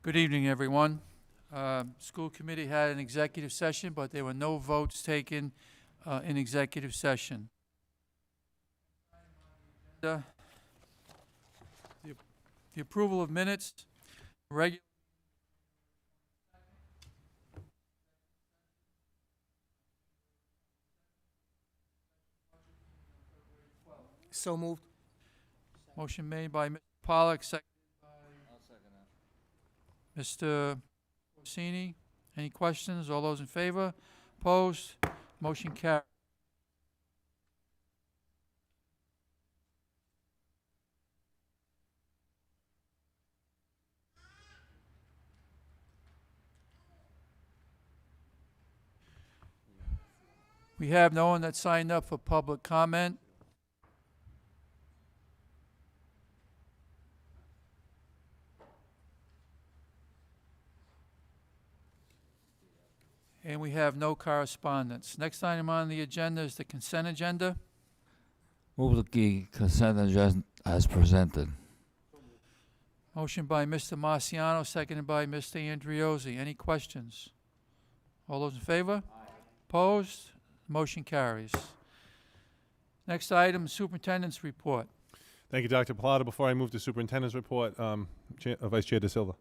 Good evening, everyone. School committee had an executive session, but there were no votes taken in executive session. The the approval of minutes, regular. So moved. Motion made by Mr. Pollak, seconded by Mr. Orsini. Any questions? All those in favor? Opposed? Motion carried. We have no one that signed up for public comment. And we have no correspondence. Next item on the agenda is the consent agenda. Move the consent agenda as presented. Motion by Mr. Marciano, seconded by Mr. Andriozzi. Any questions? All those in favor? Opposed? Motion carries. Next item, superintendent's report. Thank you, Dr. Pilata. Before I move to superintendent's report, Vice Chair De Silva.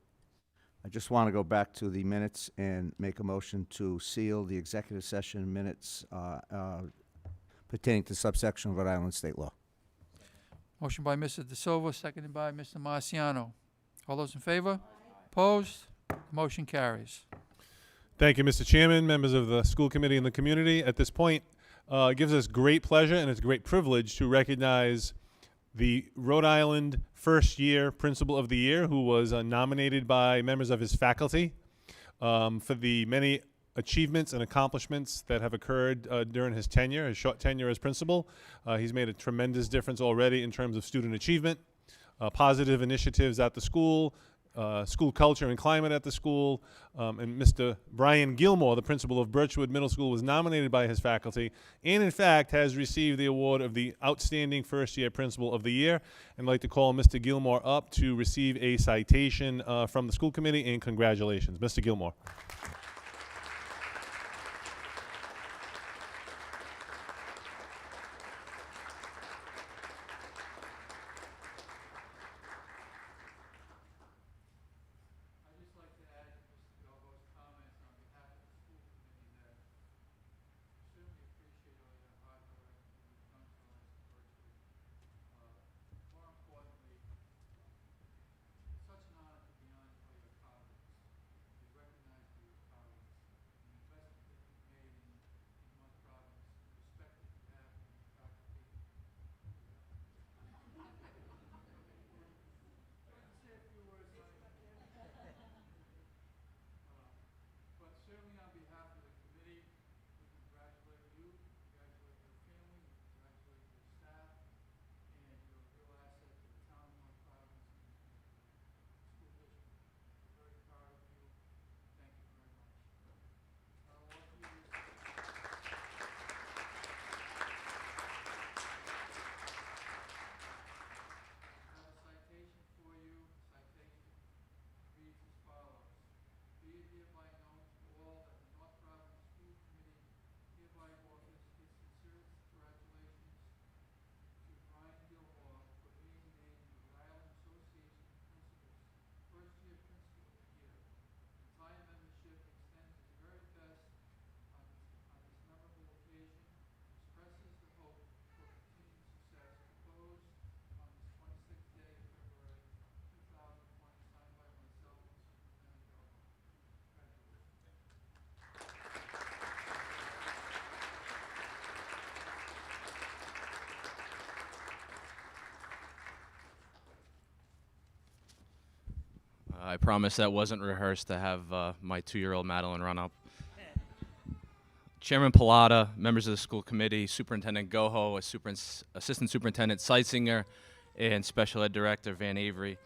I just want to go back to the minutes and make a motion to seal the executive session minutes pertaining to subsection of Rhode Island State law. Motion by Mr. De Silva, seconded by Mr. Marciano. All those in favor? Opposed? Motion carries. Thank you, Mr. Chairman, members of the school committee and the community. At this point, it gives us great pleasure and it's a great privilege to recognize the Rhode Island First Year Principal of the Year, who was nominated by members of his faculty for the many achievements and accomplishments that have occurred during his tenure, his short tenure as principal. He's made a tremendous difference already in terms of student achievement, positive initiatives at the school, school culture and climate at the school, and Mr. Brian Gilmore, the principal of Birchwood Middle School, was nominated by his faculty and, in fact, has received the award of the Outstanding First Year Principal of the Year. And I'd like to call Mr. Gilmore up to receive a citation from the school committee, and congratulations. Mr. Gilmore. I'd just like to add to Mr. Galvo's comments on behalf of the school committee that I certainly appreciate all your hard work that you've done for us virtually. More importantly, it's such an honor to be honored by your colleagues, to be recognized by your colleagues, and the investment that you've made in North Providence, the respect that you have for your faculty. Say a few words on but certainly on behalf of the committee, we congratulate you, congratulate your family, we congratulate your staff, and you're a real asset to the town of North Providence and the school district. We're very proud of you. Thank you very much. I'll offer you this. I have a citation for you. Citation reads as follows. Be it hereby known to all that the North Providence School Committee hereby offers its sincerest congratulations to Brian Gilmore for being named the Rhode Island Association of Principals First Year Principal of the Year. The entire membership extends its very best on this memorable occasion and expresses the hope for continued success. Proposed on this 26th day of February 2020, signed by myself and Superintendent Gilmore. Congratulations. I promise that wasn't rehearsed to have my 2-year-old Madeline run up. Chairman Pilata, members of the school committee, Superintendent Goho, Assistant Superintendent Seitzinger, and Special Ed Director Van Avery.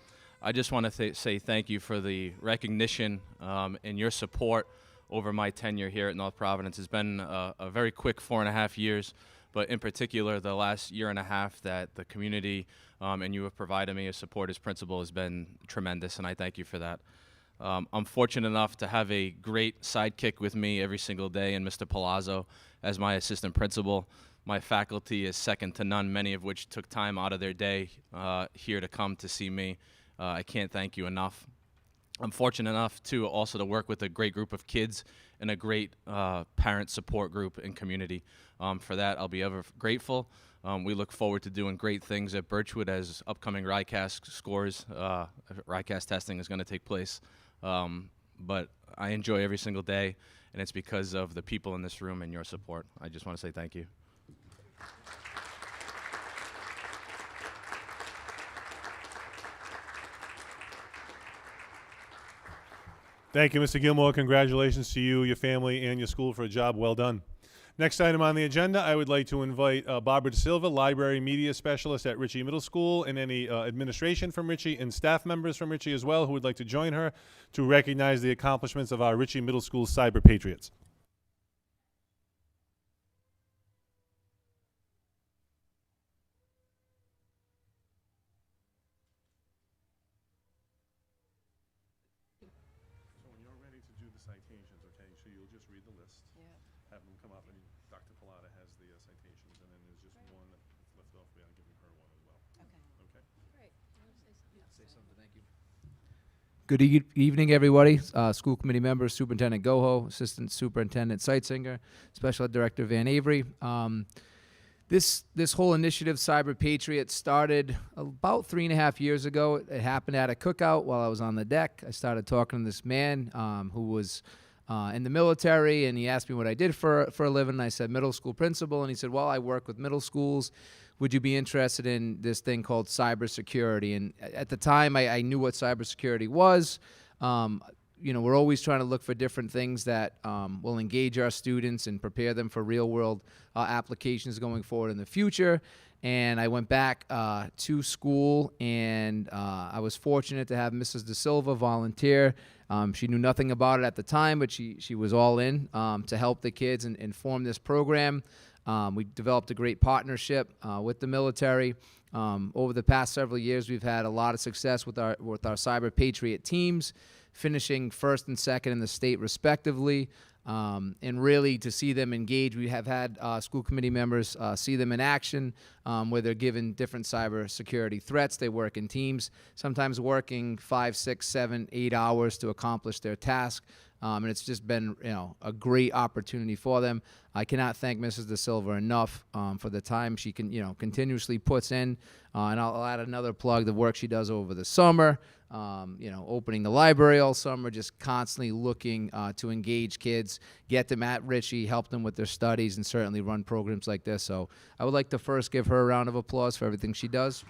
I just want to say thank you for the recognition and your support over my tenure here at North Providence. It's been a very quick 4.5 years, but in particular, the last 1.5 years that the community and you have provided me as support as principal has been tremendous, and I thank you for that. I'm fortunate enough to have a great sidekick with me every single day in Mr. Palazzo as my assistant principal. My faculty is second to none, many of which took time out of their day here to come to see me. I can't thank you enough. I'm fortunate enough to also to work with a great group of kids and a great parent support group and community. For that, I'll be ever grateful. We look forward to doing great things at Birchwood as upcoming RICAS scores, RICAS testing is going to take place. But I enjoy every single day, and it's because of the people in this room and your support. I just want to say thank you. Thank you, Mr. Gilmore. Congratulations to you, your family, and your school for a job well done. Next item on the agenda, I would like to invite Barbara De Silva, Library Media Specialist at Ritchie Middle School, and any administration from Ritchie and staff members from Ritchie as well who would like to join her to recognize the accomplishments of our Ritchie Middle School Cyber Patriots. So when you're ready to do the citations, okay, so you'll just read the list. Yeah. Have them come up, and Dr. Pilata has the citations, and then there's just one that's left off. We gotta give her one as well. Okay. Okay? Great. You wanna say something? Good evening, everybody. School committee members, Superintendent Goho, Assistant Superintendent Seitzinger, Special Ed Director Van Avery. This whole initiative, Cyber Patriot, started about 3.5 years ago. It happened at a cookout while I was on the deck. I started talking to this man who was in the military, and he asked me what I did for a living. And I said middle school principal, and he said, well, I work with middle schools. Would you be interested in this thing called cybersecurity? And at the time, I knew what cybersecurity was. We're always trying to look for different things that will engage our students and prepare them for real-world applications going forward in the future. And I went back to school, and I was fortunate to have Mrs. De Silva volunteer. She knew nothing about it at the time, but she was all in to help the kids and form this program. We developed a great partnership with the military. Over the past several years, we've had a lot of success with our Cyber Patriot teams, finishing first and second in the state respectively. And really to see them engage, we have had school committee members see them in action where they're given different cyber security threats. They work in teams, sometimes working 5, 6, 7, 8 hours to accomplish their task. And it's just been, a great opportunity for them. I cannot thank Mrs. De Silva enough for the time she continuously puts in. And I'll add another plug: the work she does over the summer. Opening the library all summer, just constantly looking to engage kids, get them at Ritchie, help them with their studies, and certainly run programs like this. So I would like to first give her a round of applause for everything she does.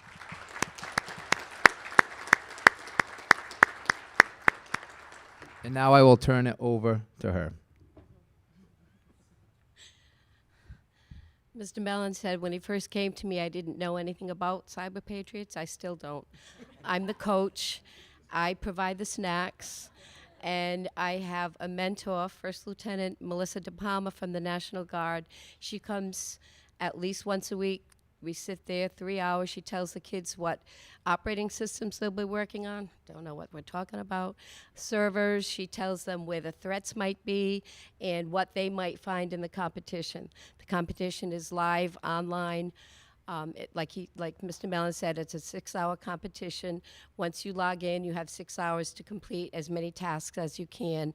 And now I will turn it over to her. Mr. Mellon said when he first came to me, I didn't know anything about Cyber Patriots. I still don't. I'm the coach. I provide the snacks. And I have a mentor, First Lieutenant Melissa De Palma from the National Guard. She comes at least once a week. We sit there 3 hours. She tells the kids what operating systems they'll be working on. Don't know what we're talking about. Servers. She tells them where the threats might be and what they might find in the competition. The competition is live, online. Like Mr. Mellon said, it's a 6-hour competition. Once you log in, you have 6 hours to complete as many tasks as you can.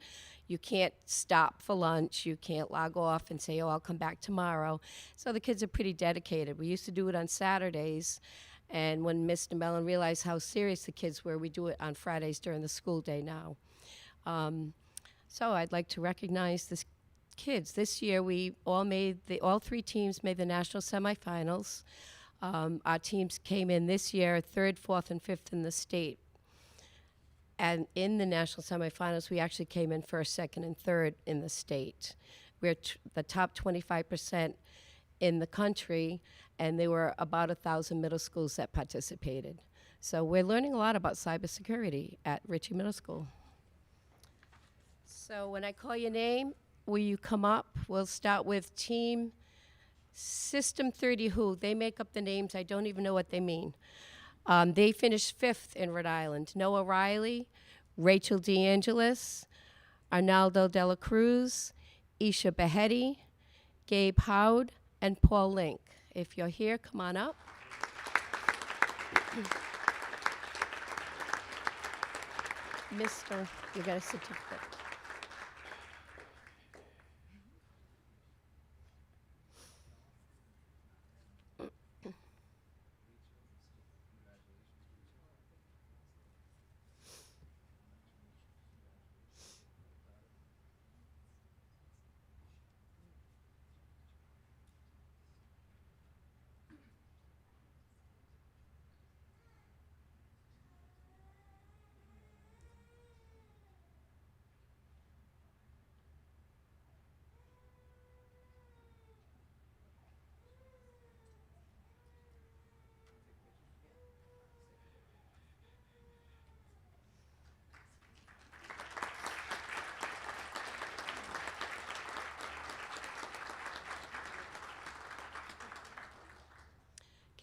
You can't stop for lunch. You can't log off and say, oh, I'll come back tomorrow. So the kids are pretty dedicated. We used to do it on Saturdays. And when Mr. Mellon realized how serious the kids were, we do it on Fridays during the school day now. So I'd like to recognize the kids. This year, we all 3 teams made the national semifinals. Our teams came in this year 3rd, 4th, and 5th in the state. And in the national semifinals, we actually came in 1st, 2nd, and 3rd in the state. We're the top 25% in the country, and there were about 1,000 middle schools that participated. So we're learning a lot about cybersecurity at Ritchie Middle School. So when I call your name, will you come up? We'll start with Team System 30 Who. They make up the names. I don't even know what they mean. They finished 5th in Rhode Island. Noah Riley, Rachel DeAngelis, Arnaldo Dela Cruz, Isha Behetti, Gabe Howard, and Paul Link. If you're here, come on up. Mr. You got a certificate.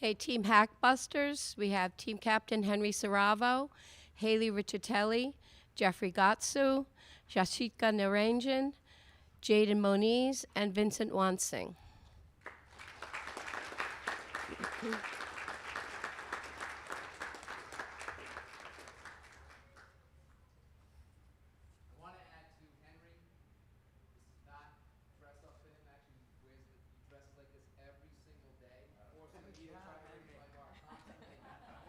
Okay, Team Hackbusters, we have Team Captain Henry Saravo, Haley Riccitelli, Jeffrey Gatsu, Jashika Naranjan, Jaden Moniz, and Vincent Wansing. I want to add to Henry. This is not dress up for him. Actually, he dresses like this every single day. Fortunately, he will try to raise my bar constantly.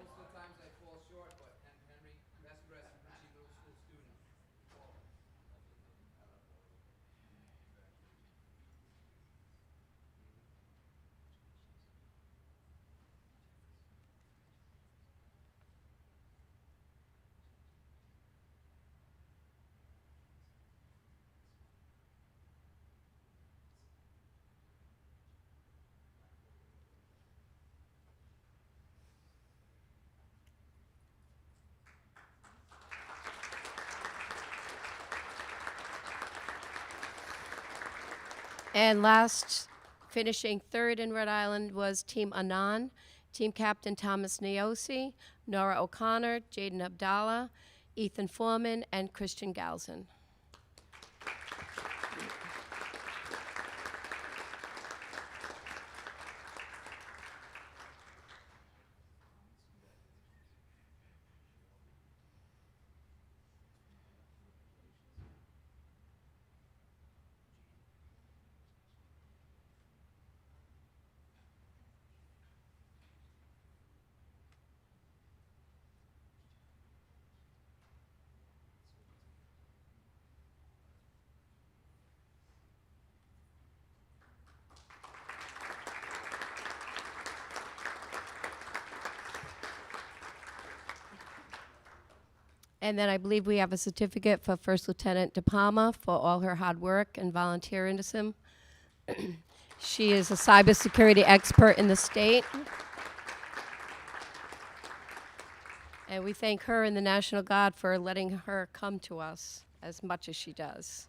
Most of the times I fall short, but Henry, best dressed Ritchie Middle School student. And last, finishing third in Rhode Island was Team Anand, Team Captain Thomas Neosi, Nora O'Connor, Jaden Abdallah, Ethan Foreman, and Christian Galzin. And then I believe we have a certificate for First Lieutenant De Palma for all her hard work and volunteerism. She is a cybersecurity expert in the state. And we thank her and the National Guard for letting her come to us as much as she does.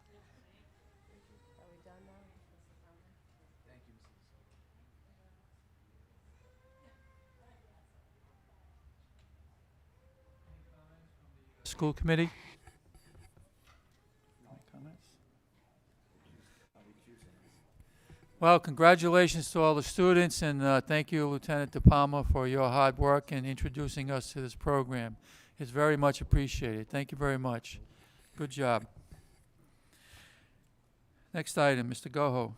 School committee? Well, congratulations to all the students, and thank you, Lieutenant De Palma, for your hard work in introducing us to this program. It's very much appreciated. Thank you very much. Good job. Next item, Mr. Goho.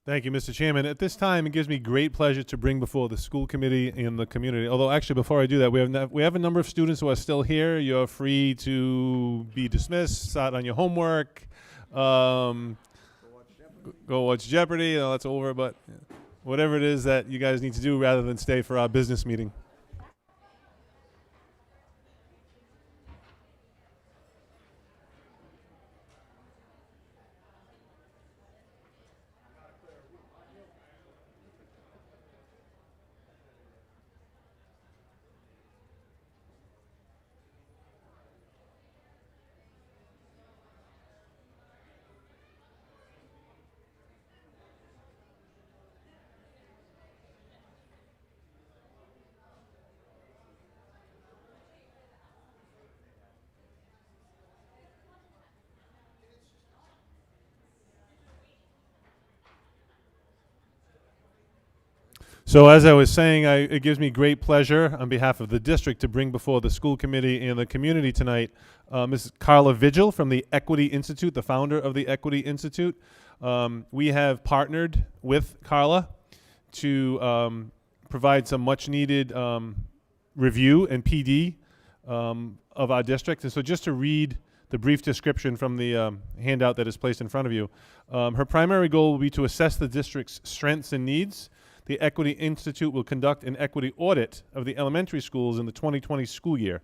Thank you, Mr. Chairman. At this time, it gives me great pleasure to bring before the school committee and the community. Although, actually, before I do that, we have a number of students who are still here. You're free to be dismissed, start on your homework, go watch Jeopardy. That's over, but whatever it is that you guys need to do rather than stay for our business meeting. So as I was saying, it gives me great pleasure on behalf of the district to bring before the school committee and the community tonight Ms. Carla Vigil from the Equity Institute, the founder of the Equity Institute. We have partnered with Carla to provide some much needed review and PD of our district. And so just to read the brief description from the handout that is placed in front of you, her primary goal will be to assess the district's strengths and needs. The Equity Institute will conduct an equity audit of the elementary schools in the 2020 school year.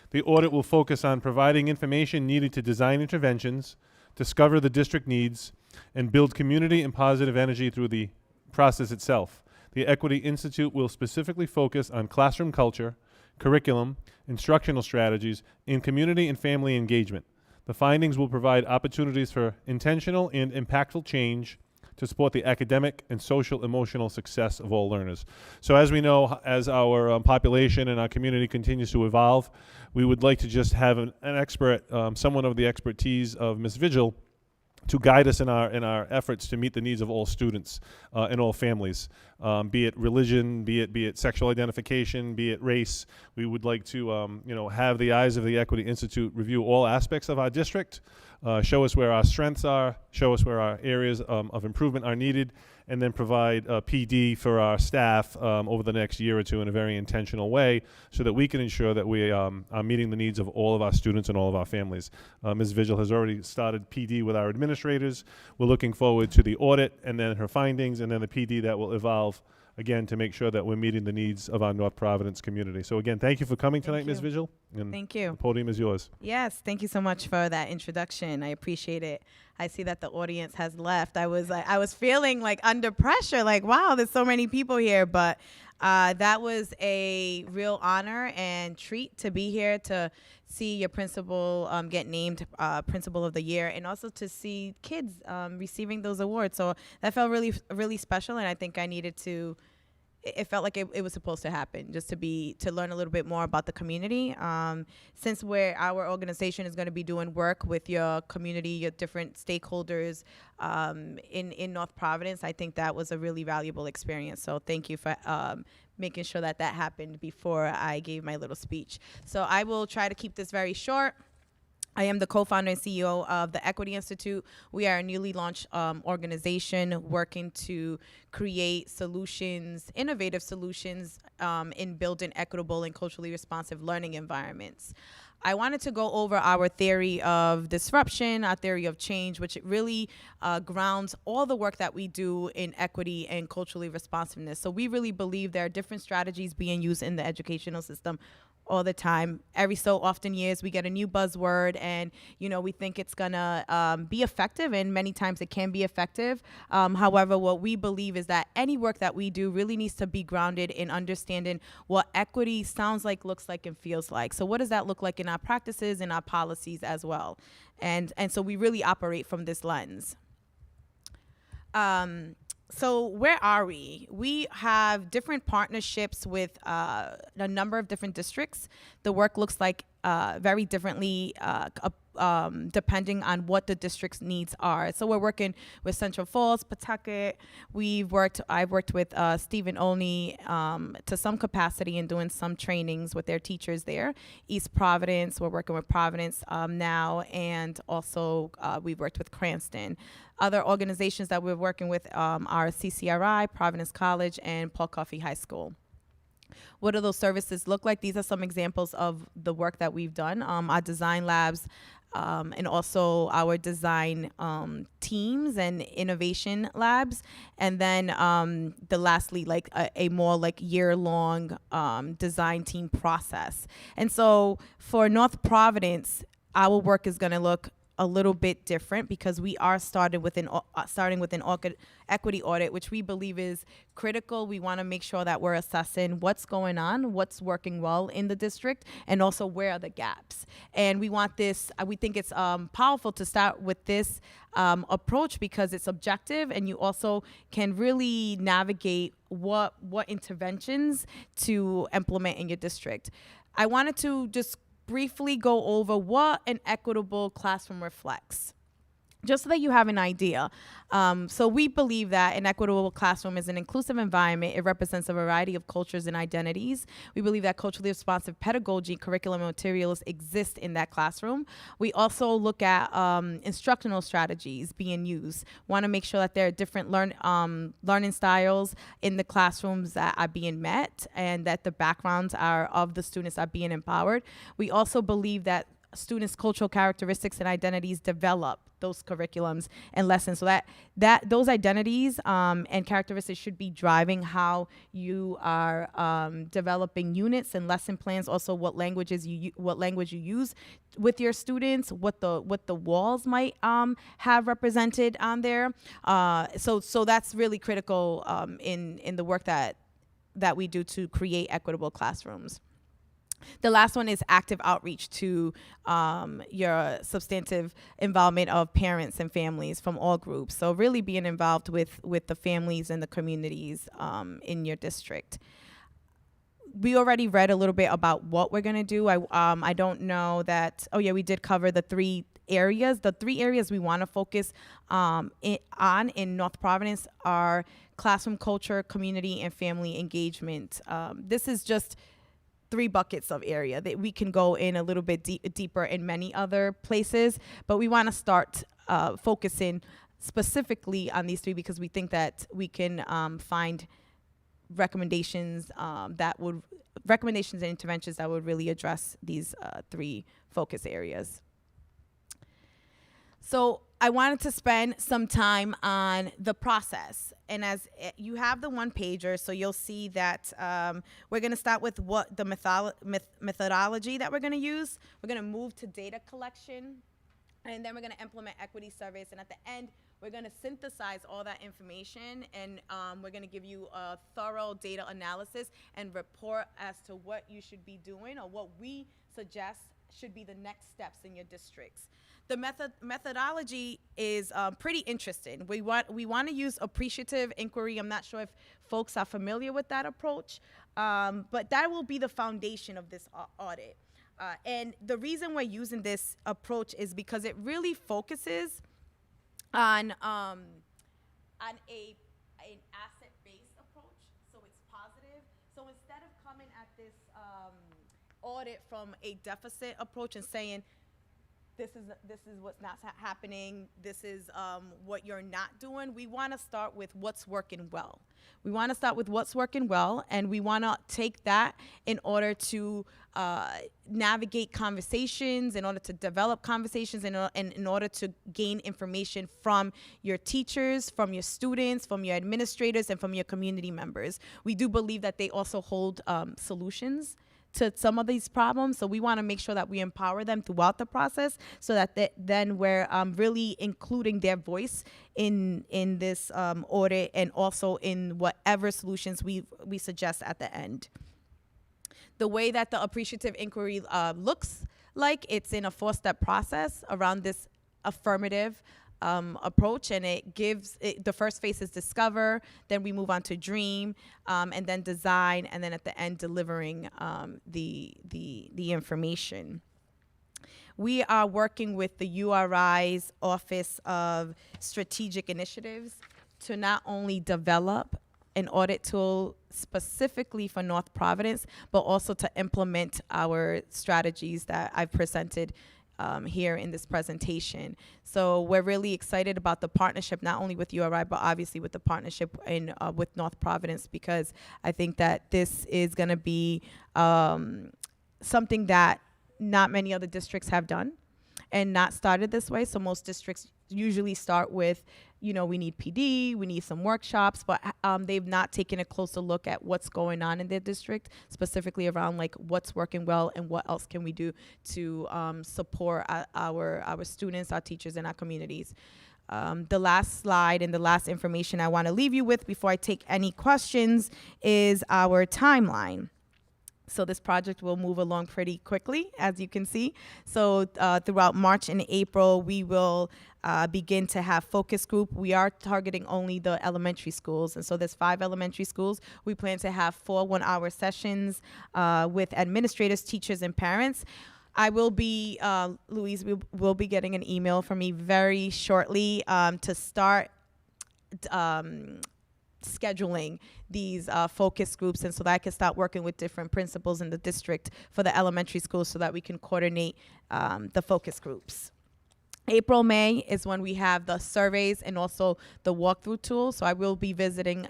The audit will focus on providing information needed to design interventions, discover the district needs, and build community and positive energy through the process itself. The Equity Institute will specifically focus on classroom culture, curriculum, instructional strategies, and community and family engagement. The findings will provide opportunities for intentional and impactful change to support the academic and social emotional success of all learners. So as we know, as our population and our community continues to evolve, we would like to just have an expert, someone of the expertise of Ms. Vigil, to guide us in our efforts to meet the needs of all students and all families, be it religion, be it sexual identification, be it race. We would like to have the eyes of the Equity Institute review all aspects of our district, show us where our strengths are, show us where our areas of improvement are needed, and then provide PD for our staff over the next year or two in a very intentional way so that we can ensure that we are meeting the needs of all of our students and all of our families. Ms. Vigil has already started PD with our administrators. We're looking forward to the audit and then her findings and then the PD that will evolve, again, to make sure that we're meeting the needs of our North Providence community. So again, thank you for coming tonight, Ms. Vigil. And Thank you. the podium is yours. Yes, thank you so much for that introduction. I appreciate it. I see that the audience has left. I was feeling like under pressure, like, wow, there's so many people here. But that was a real honor and treat to be here to see your principal get named Principal of the Year, and also to see kids receiving those awards. So that felt really, really special, and I think I needed to. It felt like it was supposed to happen, just to learn a little bit more about the community. Since our organization is going to be doing work with your community, your different stakeholders in North Providence, I think that was a really valuable experience. So thank you for making sure that happened before I gave my little speech. So I will try to keep this very short. I am the co-founder and CEO of the Equity Institute. We are a newly launched organization working to create solutions, innovative solutions in building equitable and culturally responsive learning environments. I wanted to go over our theory of disruption, our theory of change, which it really grounds all the work that we do in equity and culturally responsiveness. So we really believe there are different strategies being used in the educational system all the time. Every so often years we get a new buzzword and we think it's gonna be effective, and many times it can be effective. However, what we believe is that any work that we do really needs to be grounded in understanding what equity sounds like, looks like, and feels like. So what does that look like in our practices and our policies as well? And so we really operate from this lens. So where are we? We have different partnerships with a number of different districts. The work looks like very differently depending on what the district's needs are. So we're working with Central Falls, Pawtucket. I've worked with Stephen Olney to some capacity in doing some trainings with their teachers there. East Providence, we're working with Providence now, and also we've worked with Cranston. Other organizations that we're working with are CCRI, Providence College, and Paul Coffey High School. What do those services look like? These are some examples of the work that we've done. Our design labs and also our design teams and innovation labs. And then lastly, like a more like year-long design team process. And so for North Providence, our work is going to look a little bit different because we are starting with an equity audit, which we believe is critical. We want to make sure that we're assessing what's going on, what's working well in the district, and also where are the gaps. And we want this, we think it's powerful to start with this approach because it's objective, and you also can really navigate what interventions to implement in your district. I wanted to just briefly go over what an equitable classroom reflects. just so that you have an idea. So we believe that an equitable classroom is an inclusive environment. It represents a variety of cultures and identities. We believe that culturally responsive pedagogy, curriculum, and materials exist in that classroom. We also look at instructional strategies being used. Want to make sure that there are different learning styles in the classrooms that are being met, and that the backgrounds of the students are being empowered. We also believe that students' cultural characteristics and identities develop those curriculums and lessons, so that those identities and characteristics should be driving how you are developing units and lesson plans. Also, what language you use with your students, what the walls might have represented on there. So that's really critical in the work that we do to create equitable classrooms. The last one is active outreach to your substantive involvement of parents and families from all groups. So really being involved with the families and the communities in your district. We already read a little bit about what we're gonna do. I don't know that. Oh yeah, we did cover the 3 areas. The 3 areas we want to focus on in North Providence are classroom culture, community, and family engagement. This is just 3 buckets of area that we can go in a little bit deeper in many other places, but we want to start focusing specifically on these 3 because we think that we can find recommendations and interventions that would really address these 3 focus areas. So I wanted to spend some time on the process. And as you have the 1-pager, so you'll see that we're going to start with what the methodology that we're going to use. We're going to move to data collection, and then we're going to implement equity surveys. And at the end, we're going to synthesize all that information, and we're going to give you a thorough data analysis and report as to what you should be doing or what we suggest should be the next steps in your districts. The methodology is pretty interesting. We want to use appreciative inquiry. I'm not sure if folks are familiar with that approach, but that will be the foundation of this audit. And the reason we're using this approach is because it really focuses on an asset-based approach, so it's positive. So instead of coming at this audit from a deficit approach and saying, this is what's not happening, this is what you're not doing, we want to start with what's working well. We want to start with what's working well, and we want to take that in order to navigate conversations, in order to develop conversations, and in order to gain information from your teachers, from your students, from your administrators, and from your community members. We do believe that they also hold solutions to some of these problems, so we want to make sure that we empower them throughout the process, so that then we're really including their voice in this audit, and also in whatever solutions we suggest at the end. The way that the appreciative inquiry looks like, it's in a 4-step process around this affirmative approach, and it gives the first phase is discover, then we move on to dream, and then design, and then at the end delivering the information. We are working with the URI's Office of Strategic Initiatives to not only develop an audit tool specifically for North Providence, but also to implement our strategies that I've presented here in this presentation. So we're really excited about the partnership, not only with URI, but obviously with the partnership with North Providence, because I think that this is going to be something that not many other districts have done and not started this way. So most districts usually start with, we need PD, we need some workshops, but they've not taken a closer look at what's going on in their district, specifically around like what's working well and what else can we do to support our students, our teachers, and our communities. The last slide and the last information I want to leave you with before I take any questions is our timeline. So this project will move along pretty quickly, as you can see. So throughout March and April, we will begin to have focus group. We are targeting only the elementary schools. And so there's 5 elementary schools. We plan to have 4 one-hour sessions with administrators, teachers, and parents. I will be, Louise, will be getting an email from me very shortly to start scheduling these focus groups, and so that I can start working with different principals in the district for the elementary schools so that we can coordinate the focus groups. April, May is when we have the surveys and also the walkthrough tool. So I will be visiting,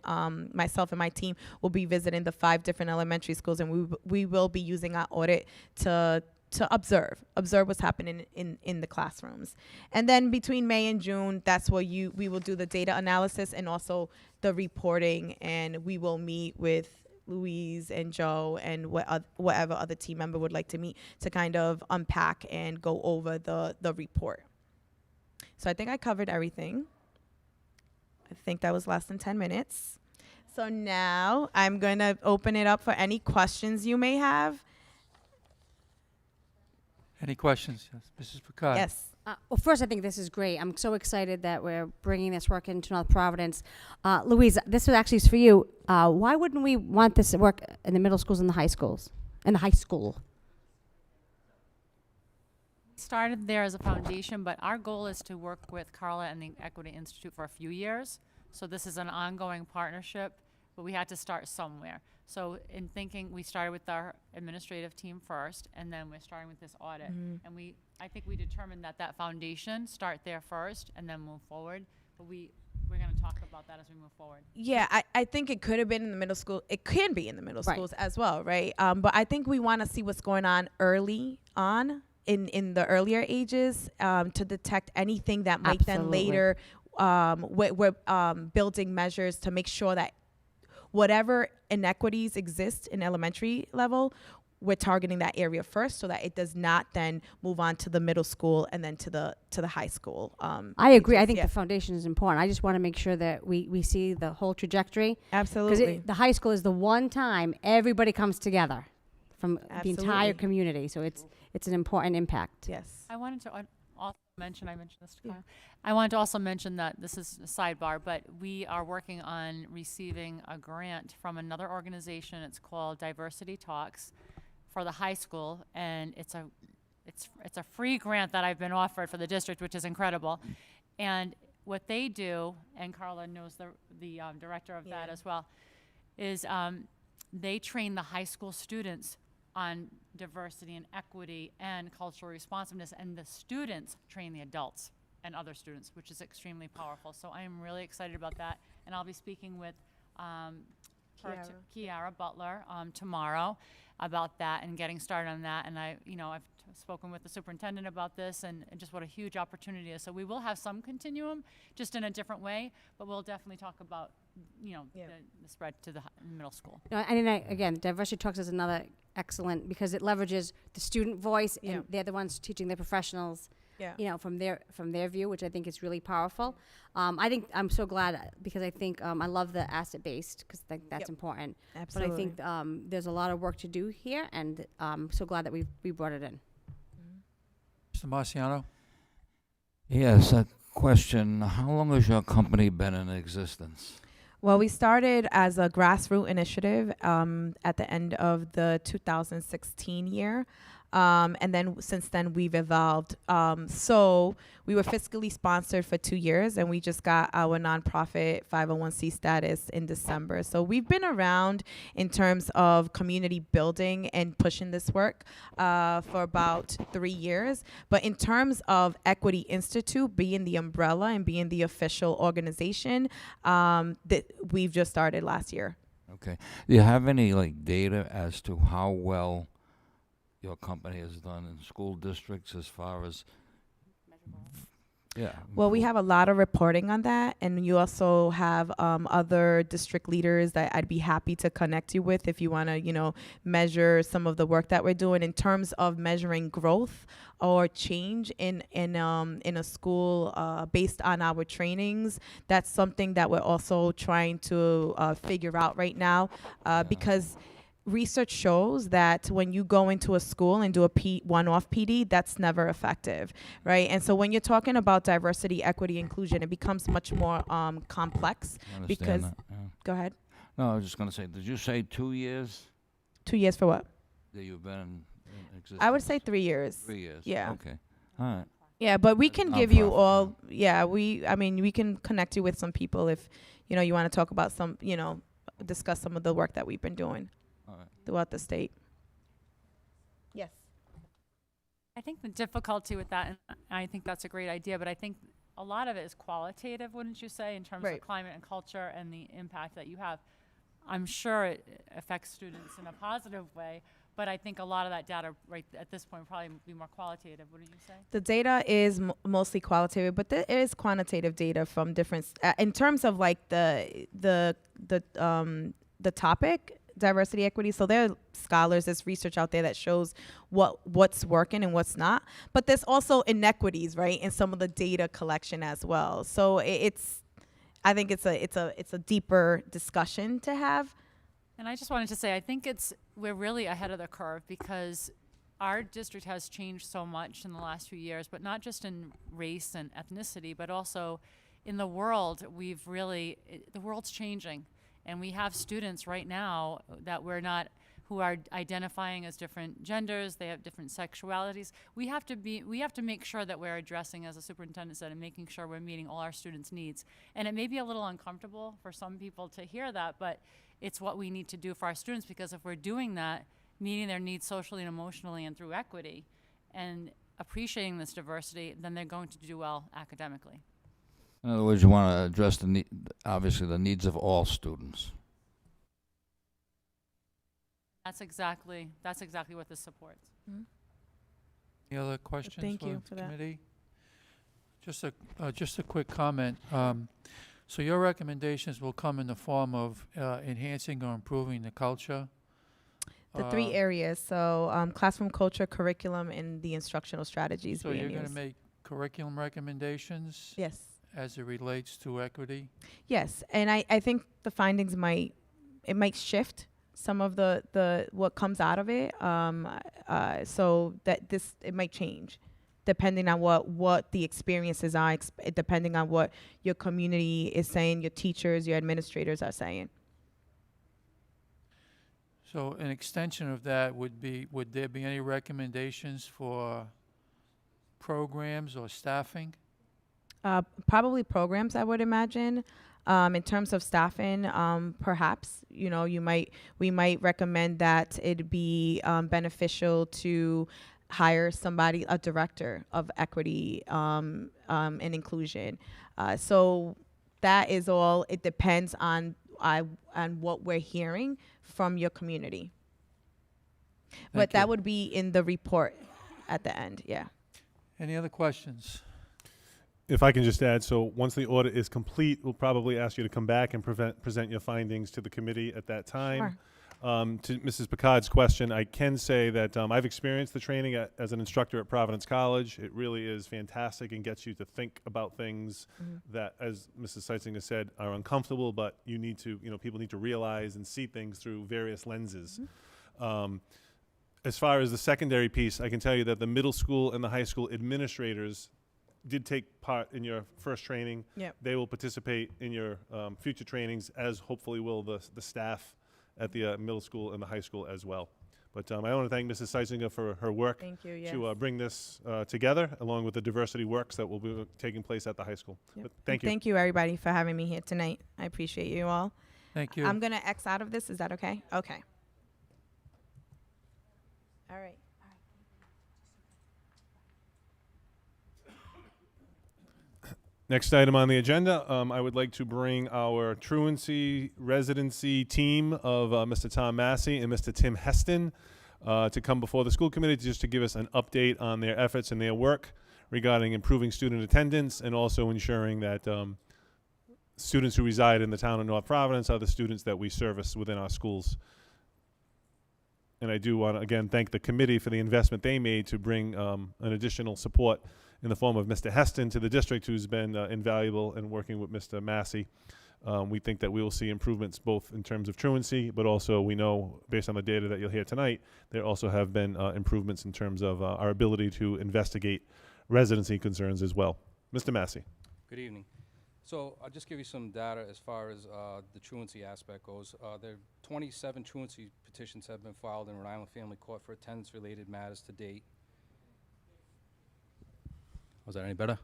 myself and my team will be visiting the 5 different elementary schools, and we will be using our audit to observe what's happening in the classrooms. And then between May and June, that's where we will do the data analysis and also the reporting, and we will meet with Louise and Joe and whatever other team member would like to meet to kind of unpack and go over the report. So I think I covered everything. I think that was less than 10 minutes. So now I'm going to open it up for any questions you may have. Any questions? Yes, Mrs. Picard. Yes. Well, first, I think this is great. I'm so excited that we're bringing this work into North Providence. Louise, this actually is for you. Why wouldn't we want this work in the middle schools and the high schools? In the high school? Started there as a foundation, but our goal is to work with Carla and the Equity Institute for a few years. So this is an ongoing partnership, but we had to start somewhere. So in thinking, we started with our administrative team first, and then we're starting with this audit. And I think we determined that foundation, start there first, and then move forward. But we're going to talk about that as we move forward. Yeah, I think it could have been in the middle school. It can be in the middle Right. schools as well, right? But I think we want to see what's going on early on in the earlier ages to detect anything that might then Absolutely. later, we're building measures to make sure that whatever inequities exist in elementary level, we're targeting that area first so that it does not then move on to the middle school and then to the high school. I agree. I ages. think Yeah. the foundation is important. I just want to make sure that we see the whole trajectory. Absolutely. Because the high school is the one time everybody comes together from the entire Absolutely. community. So it's an important impact. Yes. I wanted to also mention, I mentioned this to Carla. I wanted to also mention that this is a sidebar, but we are working on receiving a grant from another organization. It's called Diversity Talks for the high school, and it's a free grant that I've been offered for the district, which is incredible. And what they do, and Carla knows the director of that Yeah. as well, is they train the high school students on diversity and equity and cultural responsiveness, and the students train the adults and other students, which is extremely powerful. So I am really excited about that, and I'll be speaking with Kiara Butler tomorrow about that and getting started on that. And I've spoken with the superintendent about this, and just what a huge opportunity it is. So we will have some continuum, just in a different way, but we'll definitely talk about the spread to the middle school. No, and then again, Diversity Talks is another excellent because it leverages the student voice, Yeah. and they're the ones teaching the professionals. Yeah. From their view, which I think is really powerful. I think I'm so glad because I think I love the asset based because I think that's Yep. important. Absolutely. But I think there's a lot of work to do here, and I'm so glad that we brought it in. Mr. Marciano. Yes, a question. How long has your company been in existence? Well, we started as a grassroots initiative at the end of the 2016 year. And then since then, we've evolved. So we were fiscally sponsored for 2 years, and we just got our nonprofit 501c status in December. So we've been around in terms of community building and pushing this work for about 3 years. But in terms of Equity Institute being the umbrella and being the official organization, that we've just started last year. Okay. Do you have any data as to how well your company has done in school districts as far as Well, we have a lot of reporting on that, and you also have other district leaders that I'd be happy to connect you with if you want to, measure some of the work that we're doing in terms of measuring growth or change in a school based on our trainings. That's something that we're also trying to figure out right now because research shows that when you go into a school and do a one-off PD, that's never effective, right? And so when you're talking about diversity, equity, inclusion, it becomes much more complex. I understand Because- that, yeah. Go ahead. No, I was just going to say, did you say 2 years 2 years for what? that you've been I would say 3 years. 3 years. Yeah. Okay. All right. Yeah, but we That's can give you nonprofit, all. Yeah, I mean, we can connect you with some people if, you want to talk about some, discuss some of the work that we've been doing All right. throughout the state. Yes. I think the difficulty with that, and I think that's a great idea, but I think a lot of it is qualitative, wouldn't you say, in terms Right. of climate and culture and the impact that you have. I'm sure it affects students in a positive way, but I think a lot of that data right at this point would probably be more qualitative, wouldn't you say? The data is mostly qualitative, but there is quantitative data from different, in terms of like the topic, diversity, equity. So there are scholars, there's research out there that shows what's working and what's not. But there's also inequities, right, in some of the data collection as well. So I think it's a deeper discussion to have. And I just wanted to say, I think we're really ahead of the curve because our district has changed so much in the last few years, but not just in race and ethnicity, but also in the world. The world's changing, and we have students right now that who are identifying as different genders. They have different sexualities. We have to make sure that we're addressing, as the superintendent said, and making sure we're meeting all our students' needs. And it may be a little uncomfortable for some people to hear that, but it's what we need to do for our students, because if we're doing that, meeting their needs socially and emotionally and through equity and appreciating this diversity, then they're going to do well academically. In other words, you want to address obviously the needs of all students. That's exactly what this supports. Any other questions Thank you the for that. committee? Just a quick comment. So your recommendations will come in the form of enhancing or improving the culture? The three areas, so classroom culture, curriculum, and the instructional strategies So being you're going to used. make curriculum recommendations? Yes. As it relates to equity? Yes, and I think the findings might shift some of the what comes out of it, so that it might change depending on what the experiences are, depending on what your community is saying, your teachers, your administrators are saying. So an extension of that would there be any recommendations for programs or staffing? Probably programs, I would imagine. In terms of staffing, perhaps, we might recommend that it be beneficial to hire a director of equity and inclusion. So that is all. It depends on what we're hearing from your community. But that would be in the report at the end, yeah. Any other questions? If I can just add, so once the audit is complete, we'll probably ask you to come back and present your findings to the committee at that time. Sure. To Mrs. Picard's question, I can say that I've experienced the training as an instructor at Providence College. It really is fantastic and gets you to think about things that, as Mrs. Seitzinger said, are uncomfortable, but people need to realize and see things through various lenses. As far as the secondary piece, I can tell you that the middle school and the high school administrators did take part in your first training. Yep. They will participate in your future trainings, as hopefully will the staff at the middle school and the high school as well. But I want to thank Mrs. Seitzinger for her work Thank you, yes. to bring this together, along with the diversity works that will be taking place at the high school. Yep. But thank you. Thank you, everybody, for having me here tonight. I appreciate you all. Thank you. I'm going to X out of this. Is that okay? Okay. All right. Next item on the agenda, I would like to bring our truancy residency team of Mr. Tom Massey and Mr. Tim Heston to come before the school committee just to give us an update on their efforts and their work regarding improving student attendance and also ensuring that students who reside in the town of North Providence are the students that we service within our schools. And I do want to, again, thank the committee for the investment they made to bring an additional support in the form of Mr. Heston to the district, who's been invaluable in working with Mr. Massey. We think that we will see improvements both in terms of truancy, but also we know, based on the data that you'll hear tonight, there also have been improvements in terms of our ability to investigate residency concerns as well. Mr. Massey. Good evening. So I'll just give you some data as far as the truancy aspect goes. There are 27 truancy petitions have been filed in Rhode Island Family Court for attendance-related matters to date. Was that any better?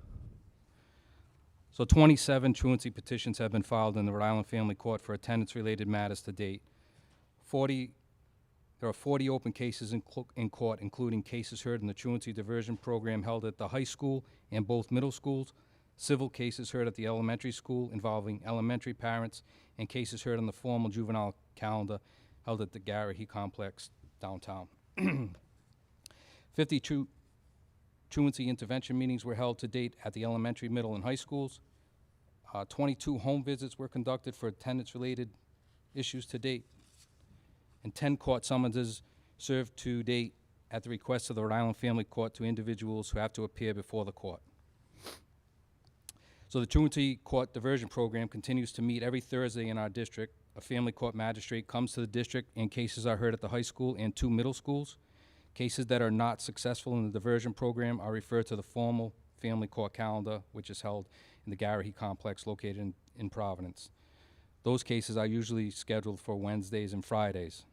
So 27 truancy petitions have been filed in the Rhode Island Family Court for attendance-related matters to date. There are 40 open cases in court, including cases heard in the truancy diversion program held at the high school and both middle schools, civil cases heard at the elementary school involving elementary parents, and cases heard on the formal juvenile calendar held at the Garrahy Complex downtown. 52 truancy intervention meetings were held to date at the elementary, middle, and high schools. 22 home visits were conducted for attendance-related issues to date, and 10 court summonses served to date at the request of the Rhode Island Family Court to individuals who have to appear before the court. So the truancy court diversion program continues to meet every Thursday in our district. A family court magistrate comes to the district and cases are heard at the high school and 2 middle schools. Cases that are not successful in the diversion program are referred to the formal family court calendar, which is held in the Garrahy Complex located in Providence. Those cases are usually scheduled for Wednesdays and Fridays.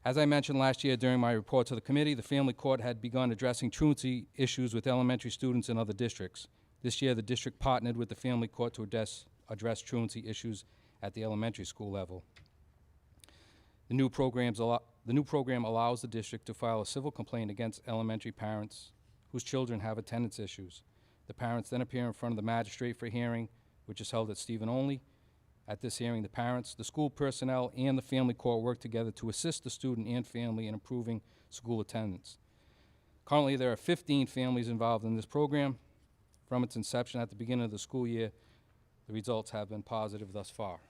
As I mentioned last year during my report to the committee, the family court had begun addressing truancy issues with elementary students in other districts. This year, the district partnered with the family court to address truancy issues at the elementary school level. The new program allows the district to file a civil complaint against elementary parents whose children have attendance issues. The parents then appear in front of the magistrate for hearing, which is held at Stephen Only. At this hearing, the parents, the school personnel, and the family court work together to assist the student and family in improving school attendance. Currently, there are 15 families involved in this program. From its inception at the beginning of the school year, the results have been positive thus far.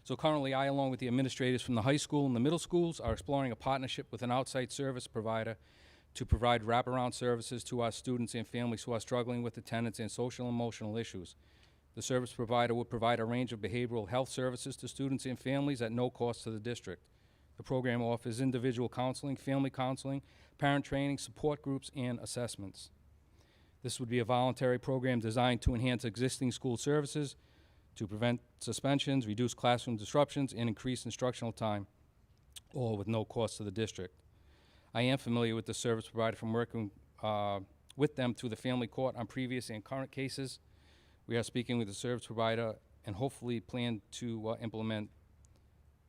So currently, I, along with the administrators from the high school and the middle schools, are exploring a partnership with an outside service provider to provide wraparound services to our students and families who are struggling with attendance and social and emotional issues. The service provider will provide a range of behavioral health services to students and families at no cost to the district. The program offers individual counseling, family counseling, parent training, support groups, and assessments. This would be a voluntary program designed to enhance existing school services, to prevent suspensions, reduce classroom disruptions, and increase instructional time, all with no cost to the district. I am familiar with the service provider from working with them through the family court on previous and current cases. We are speaking with the service provider and hopefully plan to implement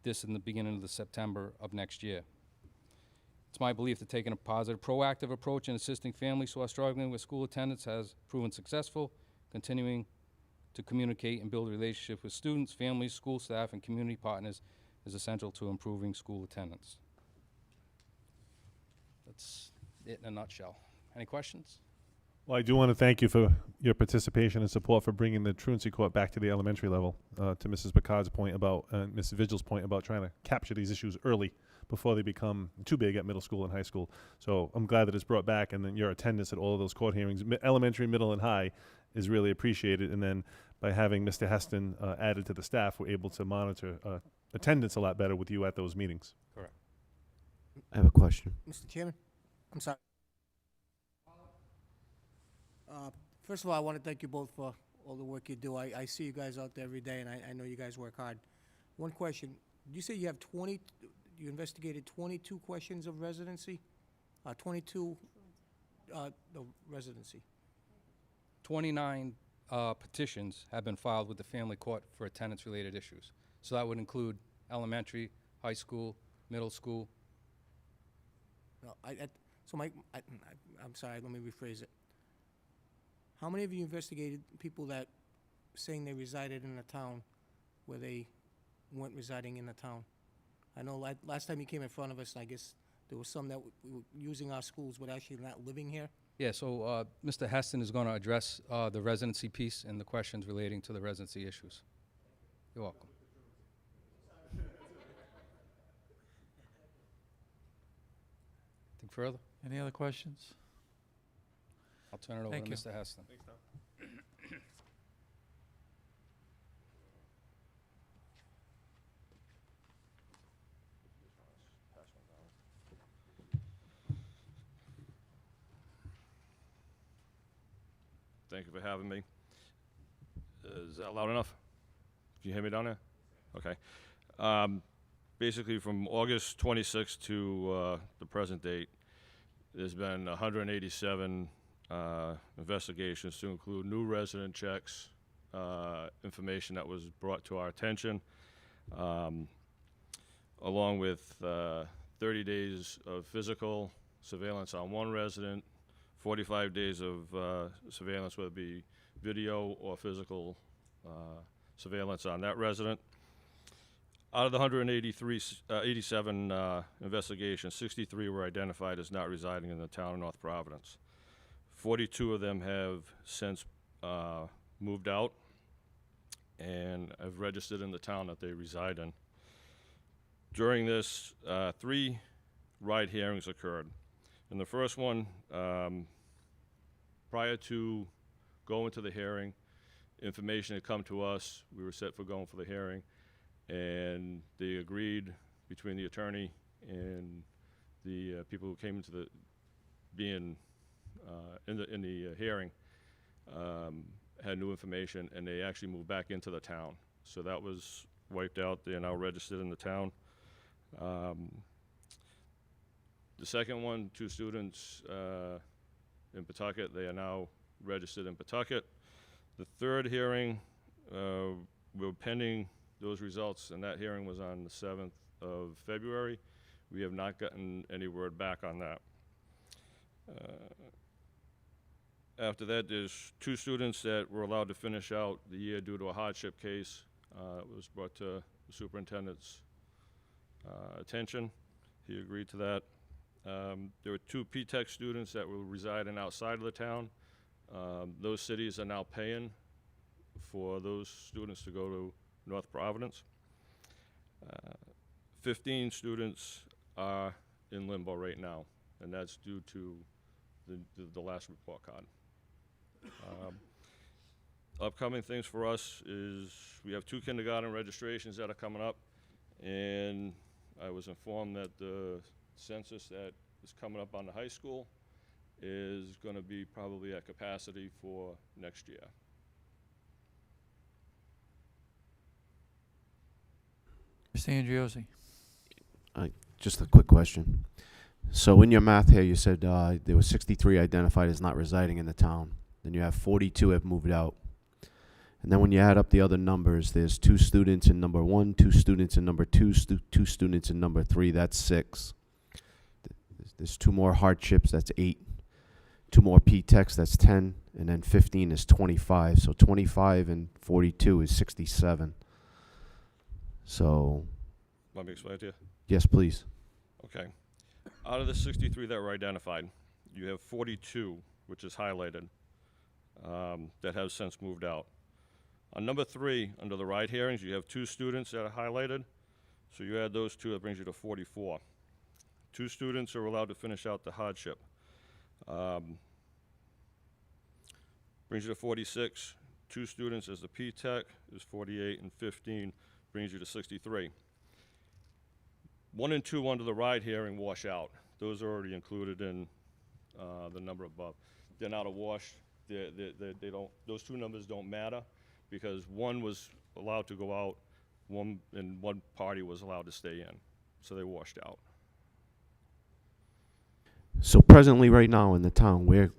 this in the beginning of the September of next year. It's my belief that taking a positive, proactive approach in assisting families who are struggling with school attendance has proven successful. Continuing to communicate and build relationships with students, families, school staff, and community partners is essential to improving school attendance. That's it in a nutshell. Any questions? Well, I do want to thank you for your participation and support for bringing the truancy court back to the elementary level. To Mrs. Picard's point about, Mrs. Vigil's point about trying to capture these issues early before they become too big at middle school and high school. So I'm glad that it's brought back, and then your attendance at all of those court hearings, elementary, middle, and high, is really appreciated. And then by having Mr. Heston added to the staff, we're able to monitor attendance a lot better with you at those meetings. Correct. I have a question. Mr. Chairman, I'm sorry. First of all, I want to thank you both for all the work you do. I see you guys out there every day, and I know you guys work hard. One question. You say you have 20, you investigated 22 questions of residency? 22, the residency. 29 petitions have been filed with the family court for attendance-related issues. So that would include elementary, high school, middle school. No, I'm sorry, let me rephrase it. How many of you investigated people that saying they resided in a town where they weren't residing in the town? I know last time you came in front of us, I guess there was some that were using our schools but actually not living here. Yeah, so Mr. Heston is going to address the residency piece and the questions relating to the residency issues. You're welcome. Anything further? Any other questions? I'll turn it over Thank to you. Mr. Heston. Thanks, Tom. Thank you for having me. Is that loud enough? Can you hear me down there? Okay. Basically, from August 26th to the present date, there's been 187 investigations to include new resident checks, information that was brought to our attention, along with 30 days of physical surveillance on one resident, 45 days of surveillance, whether it be video or physical surveillance on that resident. Out of the 187 investigations, 63 were identified as not residing in the town of North Providence. 42 of them have since moved out and have registered in the town that they reside in. During this, 3 ride hearings occurred. In the first one, prior to going to the hearing, information had come to us. We were set for going for the hearing, and they agreed between the attorney and the people who came into the being in the hearing, had new information, and they actually moved back into the town. So that was wiped out. They are now registered in the town. The second one, 2 students in Pawtucket, they are now registered in Pawtucket. The third hearing, we're pending those results, and that hearing was on the 7th of February. We have not gotten any word back on that. After that, there's 2 students that were allowed to finish out the year due to a hardship case. It was brought to the superintendent's attention. He agreed to that. There were 2 P-Tech students that were residing outside of the town. Those cities are now paying for those students to go to North Providence. 15 students are in limbo right now, and that's due to the last report card. Upcoming things for us is we have 2 kindergarten registrations that are coming up, and I was informed that the census that is coming up on the high school is going to be probably at capacity for next year. Mr. Andriozzi. Just a quick question. So in your math here, you said there were 63 identified as not residing in the town. Then you have 42 have moved out. And then when you add up the other numbers, there's 2 students in number 1, 2 students in number 2, 2 students in number 3. That's 6. There's 2 more hardships. That's 8. 2 more P-Techs. That's 10. And then 15 is 25. So 25 and 42 is 67. So. Want me to explain it to you? Yes, please. Okay. Out of the 63 that were identified, you have 42, which is highlighted, that have since moved out. On number 3, under the ride hearings, you have 2 students that are highlighted. So you add those 2, that brings you to 44. 2 students are allowed to finish out the hardship. Brings you to 46. 2 students as the P-Tech is 48, and 15 brings you to 63. 1 and 2 under the ride hearing wash out. Those are already included in the number above. They're not a wash. They don't. Those 2 numbers don't matter because 1 was allowed to go out, and 1 party was allowed to stay in, so they washed out. So presently, right now in the town, where,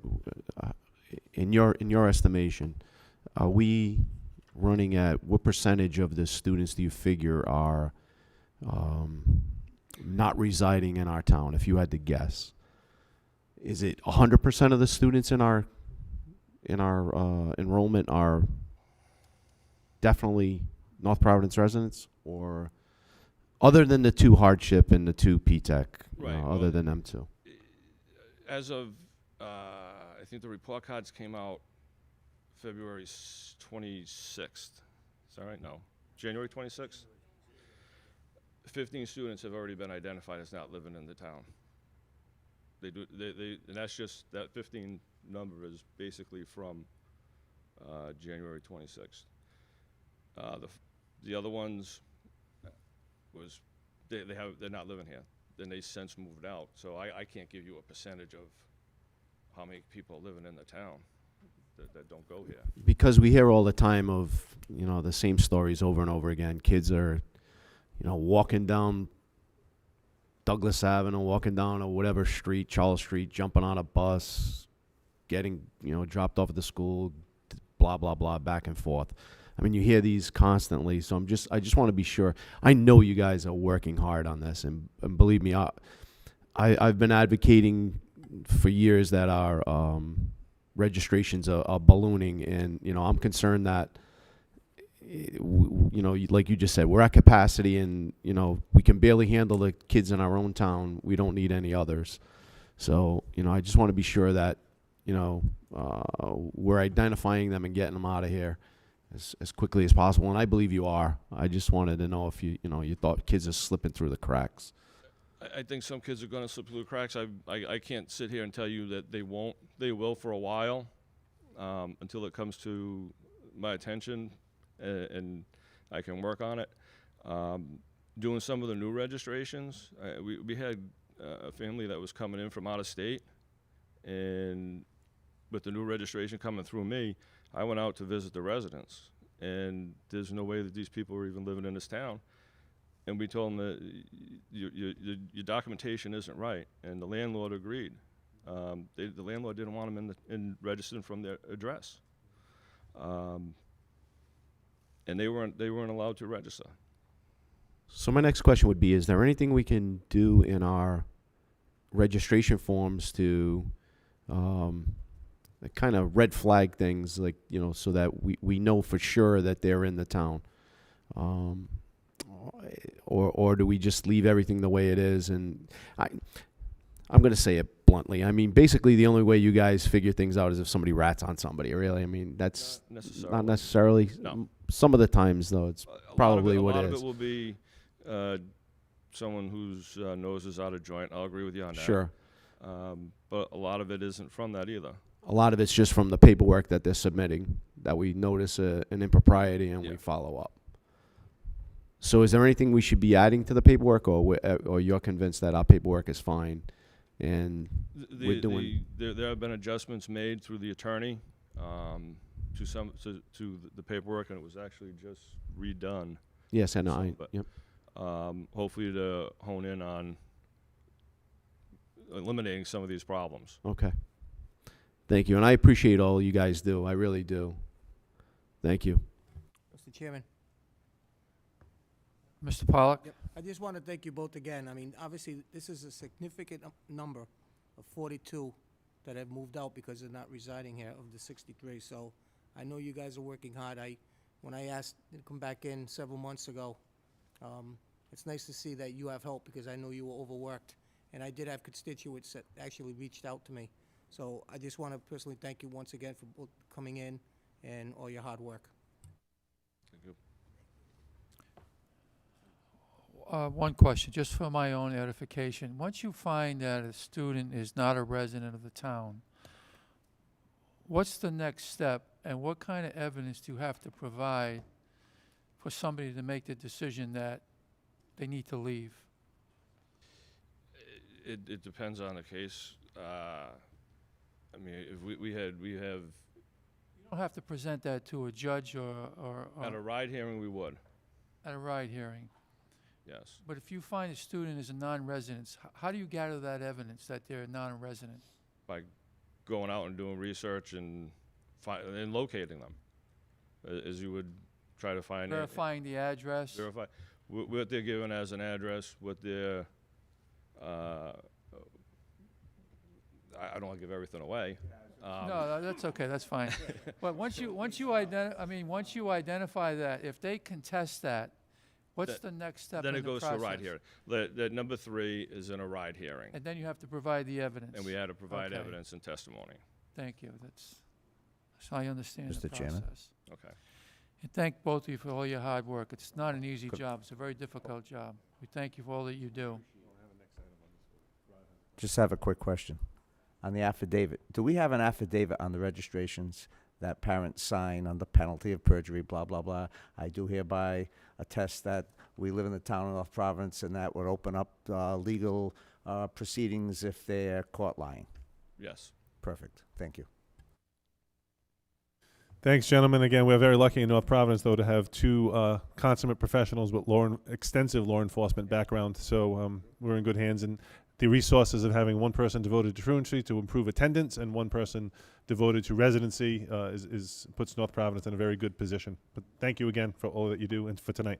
in your estimation, are we running at what percentage of the students do you figure are not residing in our town? If you had to guess, is it 100% of the students in our enrollment are definitely North Providence residents, or other than the 2 hardship and the 2 P-Tech, Right, other well, than them 2? As of, I think the report cards came out February 26th. Is that right? No, January 26th. 15 students have already been identified as not living in the town. And that's just, that 15 number is basically from January 26th. The other ones was, they're not living here. Then they since moved out. So I can't give you a percentage of how many people are living in the town. that don't go here. Because we hear all the time of, the same stories over and over again. Kids are, walking down Douglas Avenue, walking down or whatever street, Charles Street, jumping on a bus, getting, dropped off at the school, blah, blah, blah, back and forth. I mean, you hear these constantly, so I just want to be sure. I know you guys are working hard on this, and believe me, I've been advocating for years that our registrations are ballooning, and I'm concerned that like you just said, we're at capacity, and we can barely handle the kids in our own town. We don't need any others. So I just want to be sure that we're identifying them and getting them out of here as quickly as possible. And I believe you are. I just wanted to know if you thought kids are slipping through the cracks. I think some kids are going to slip through the cracks. I can't sit here and tell you that they won't. They will for a while, until it comes to my attention, and I can work on it. Doing some of the new registrations, we had a family that was coming in from out of state, and with the new registration coming through me, I went out to visit the residents, and there's no way that these people are even living in this town. And we told them that your documentation isn't right, and the landlord agreed. The landlord didn't want them in registered from their address, and they weren't allowed to register. So my next question would be, is there anything we can do in our registration forms to kind of red flag things, like, so that we know for sure that they're in the town? Or do we just leave everything the way it is? And I'm going to say it bluntly. I mean, basically the only way you guys figure things out is if somebody rats on somebody, really. I mean, that's not necessarily. No. Some of the times, though, it's probably what it is. A lot of it will be someone whose nose is out of joint. I'll agree with you on that. Sure. But a lot of it isn't from that either. A lot of it's just from the paperwork that they're submitting, that we notice an impropriety and we follow up. So is there anything we should be adding to the paperwork, or you're convinced that our paperwork is fine, and we're doing? There have been adjustments made through the attorney to the paperwork, and it was actually just redone. Yes, I know. Yep. Hopefully to hone in on eliminating some of these problems. Okay. Thank you, and I appreciate all you guys do. I really do. Thank you. Mr. Chairman. Mr. Pollock? Yep. I just want to thank you both again. I mean, obviously, this is a significant number of 42 that have moved out because they're not residing here of the 63. So I know you guys are working hard. When I asked to come back in several months ago, it's nice to see that you have help, because I know you were overworked. And I did have constituents that actually reached out to me. So I just want to personally thank you once again for both coming in and all your hard work. Thank you. One question, just for my own edification. Once you find that a student is not a resident of the town, what's the next step, and what kind of evidence do you have to provide for somebody to make the decision that they need to leave? It depends on the case. I mean, if we have You don't have to present that to a judge or at a ride hearing, we would. at a ride hearing. Yes. But if you find a student is a non-resident, how do you gather that evidence that they're a non-resident? By going out and doing research and locating them, as you would try to find. Verifying the address? Verify what they're given as an address, what their. I don't want to give everything away. No, that's okay. That's fine. But once you identify that, if they contest that, what's the next step in the process? Then it goes to a ride hearing. The number 3 is in a ride hearing. And then you have to provide the evidence. And we had to provide Okay. evidence and testimony. Thank you. So I understand the Mr. Chairman? process. Okay. And thank both of you for all your hard work. It's not an easy job. It's a very difficult job. We thank you for all that you do. Just have a quick question. On the affidavit, do we have an affidavit on the registrations that parents sign under penalty of perjury, blah, blah, blah? I do hereby attest that we live in the town of North Providence, and that would open up legal proceedings if they're caught lying. Yes. Perfect. Thank you. Thanks, gentlemen. Again, we're very lucky in North Providence, though, to have two consummate professionals with extensive law enforcement background. So we're in good hands. And the resources of having one person devoted to truancy to improve attendance and one person devoted to residency puts North Providence in a very good position. But thank you again for all that you do and for tonight.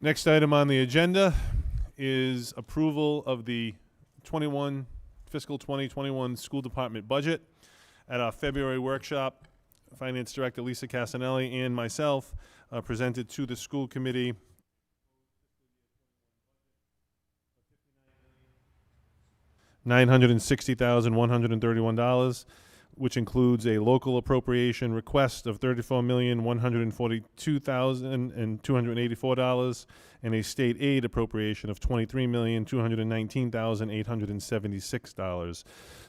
Next item on the agenda is approval of the fiscal 2021 school department budget. At our February workshop, Finance Director Lisa Casanelli and myself presented to the school committee $960,131, which includes a local appropriation request of $34,142,284 and a state aid appropriation of $23,219,876.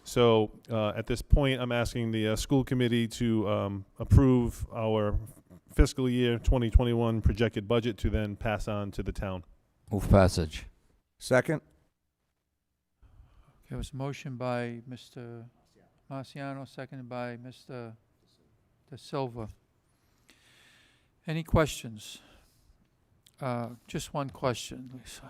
So at this point, I'm asking the school committee to approve our fiscal year 2021 projected budget to then pass on to the town. Move passage. Second? There was a motion by Mr. Marciano, seconded by Mr. De Silva. Any questions? Just one question, Lisa.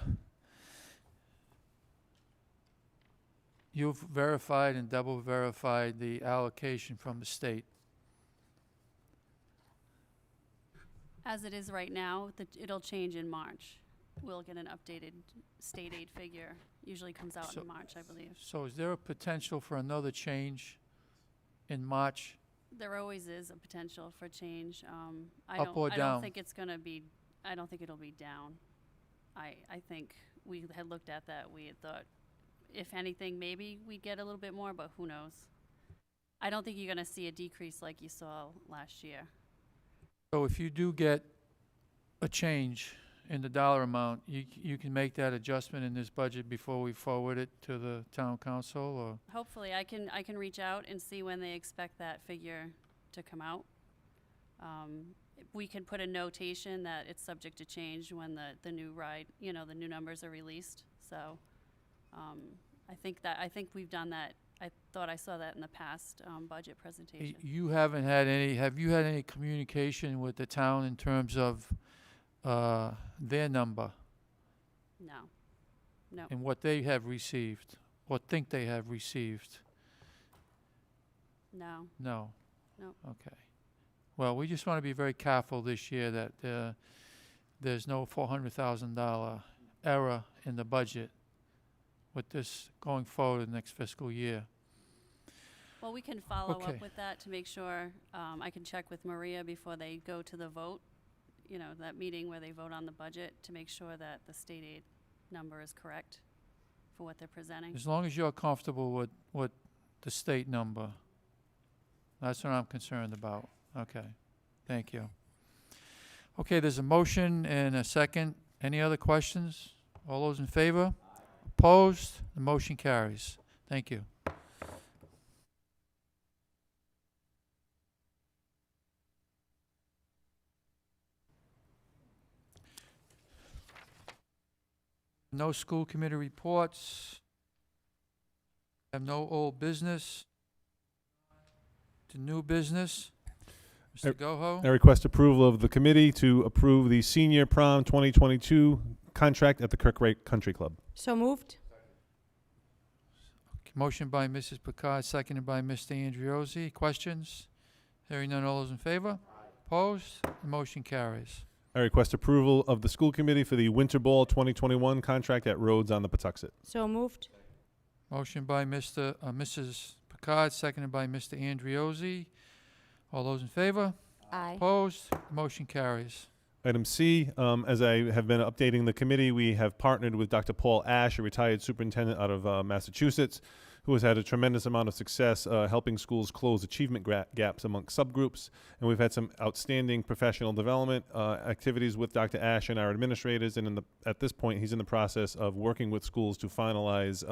You've verified and double verified the allocation from the state. As it is right now, it'll change in March. We'll get an updated state aid figure. Usually comes out in March, I believe. So is there a potential for another change in March? There always is a potential for change. Up or I down? don't think it's going to be. I don't think it'll be down. I think we had looked at that. We had thought, if anything, maybe we get a little bit more, but who knows? I don't think you're going to see a decrease like you saw last year. So if you do get a change in the dollar amount, you can make that adjustment in this budget before we forward it to the town council, or? Hopefully, I can reach out and see when they expect that figure to come out. We can put a notation that it's subject to change when the new the new numbers are released. So I think we've done that. I thought I saw that in the past budget presentation. Have you had any communication with the town in terms of their number? No. And what they have received, or think they have received? No. No? No. Okay. Well, we just want to be very careful this year that there's no $400,000 error in the budget with this going forward in the next fiscal year. Well, we can follow Okay. up with that to make sure. I can check with Maria before they go to the vote, that meeting where they vote on the budget, to make sure that the state aid number is correct for what they're presenting. As long as you're comfortable with the state number, that's what I'm concerned about. Okay, thank you. Okay, there's a motion and a second. Any other questions? All those in favor? Opposed? The motion carries. Thank you. No school committee reports. Have no old business. To new business. Mr. Goho? I request approval of the committee to approve the Senior Prom 2022 contract at the Kirk Country Club. So moved. Motion by Mrs. Picard, seconded by Mr. Andriozzi. Questions? Hearing none, all those in favor? Opposed? The motion carries. I request approval of the school committee for the Winter Ball 2021 contract at Rhodes on the Patuxent. So moved. Motion by Mrs. Picard, seconded by Mr. Andriozzi. All those in favor? Aye. Opposed? The motion carries. Item C, as I have been updating the committee, we have partnered with Dr. Paul Ash, a retired superintendent out of Massachusetts, who has had a tremendous amount of success helping schools close achievement gaps amongst subgroups. And we've had some outstanding professional development activities with Dr. Ash and our administrators. And at this point, he's in the process of working with schools to finalize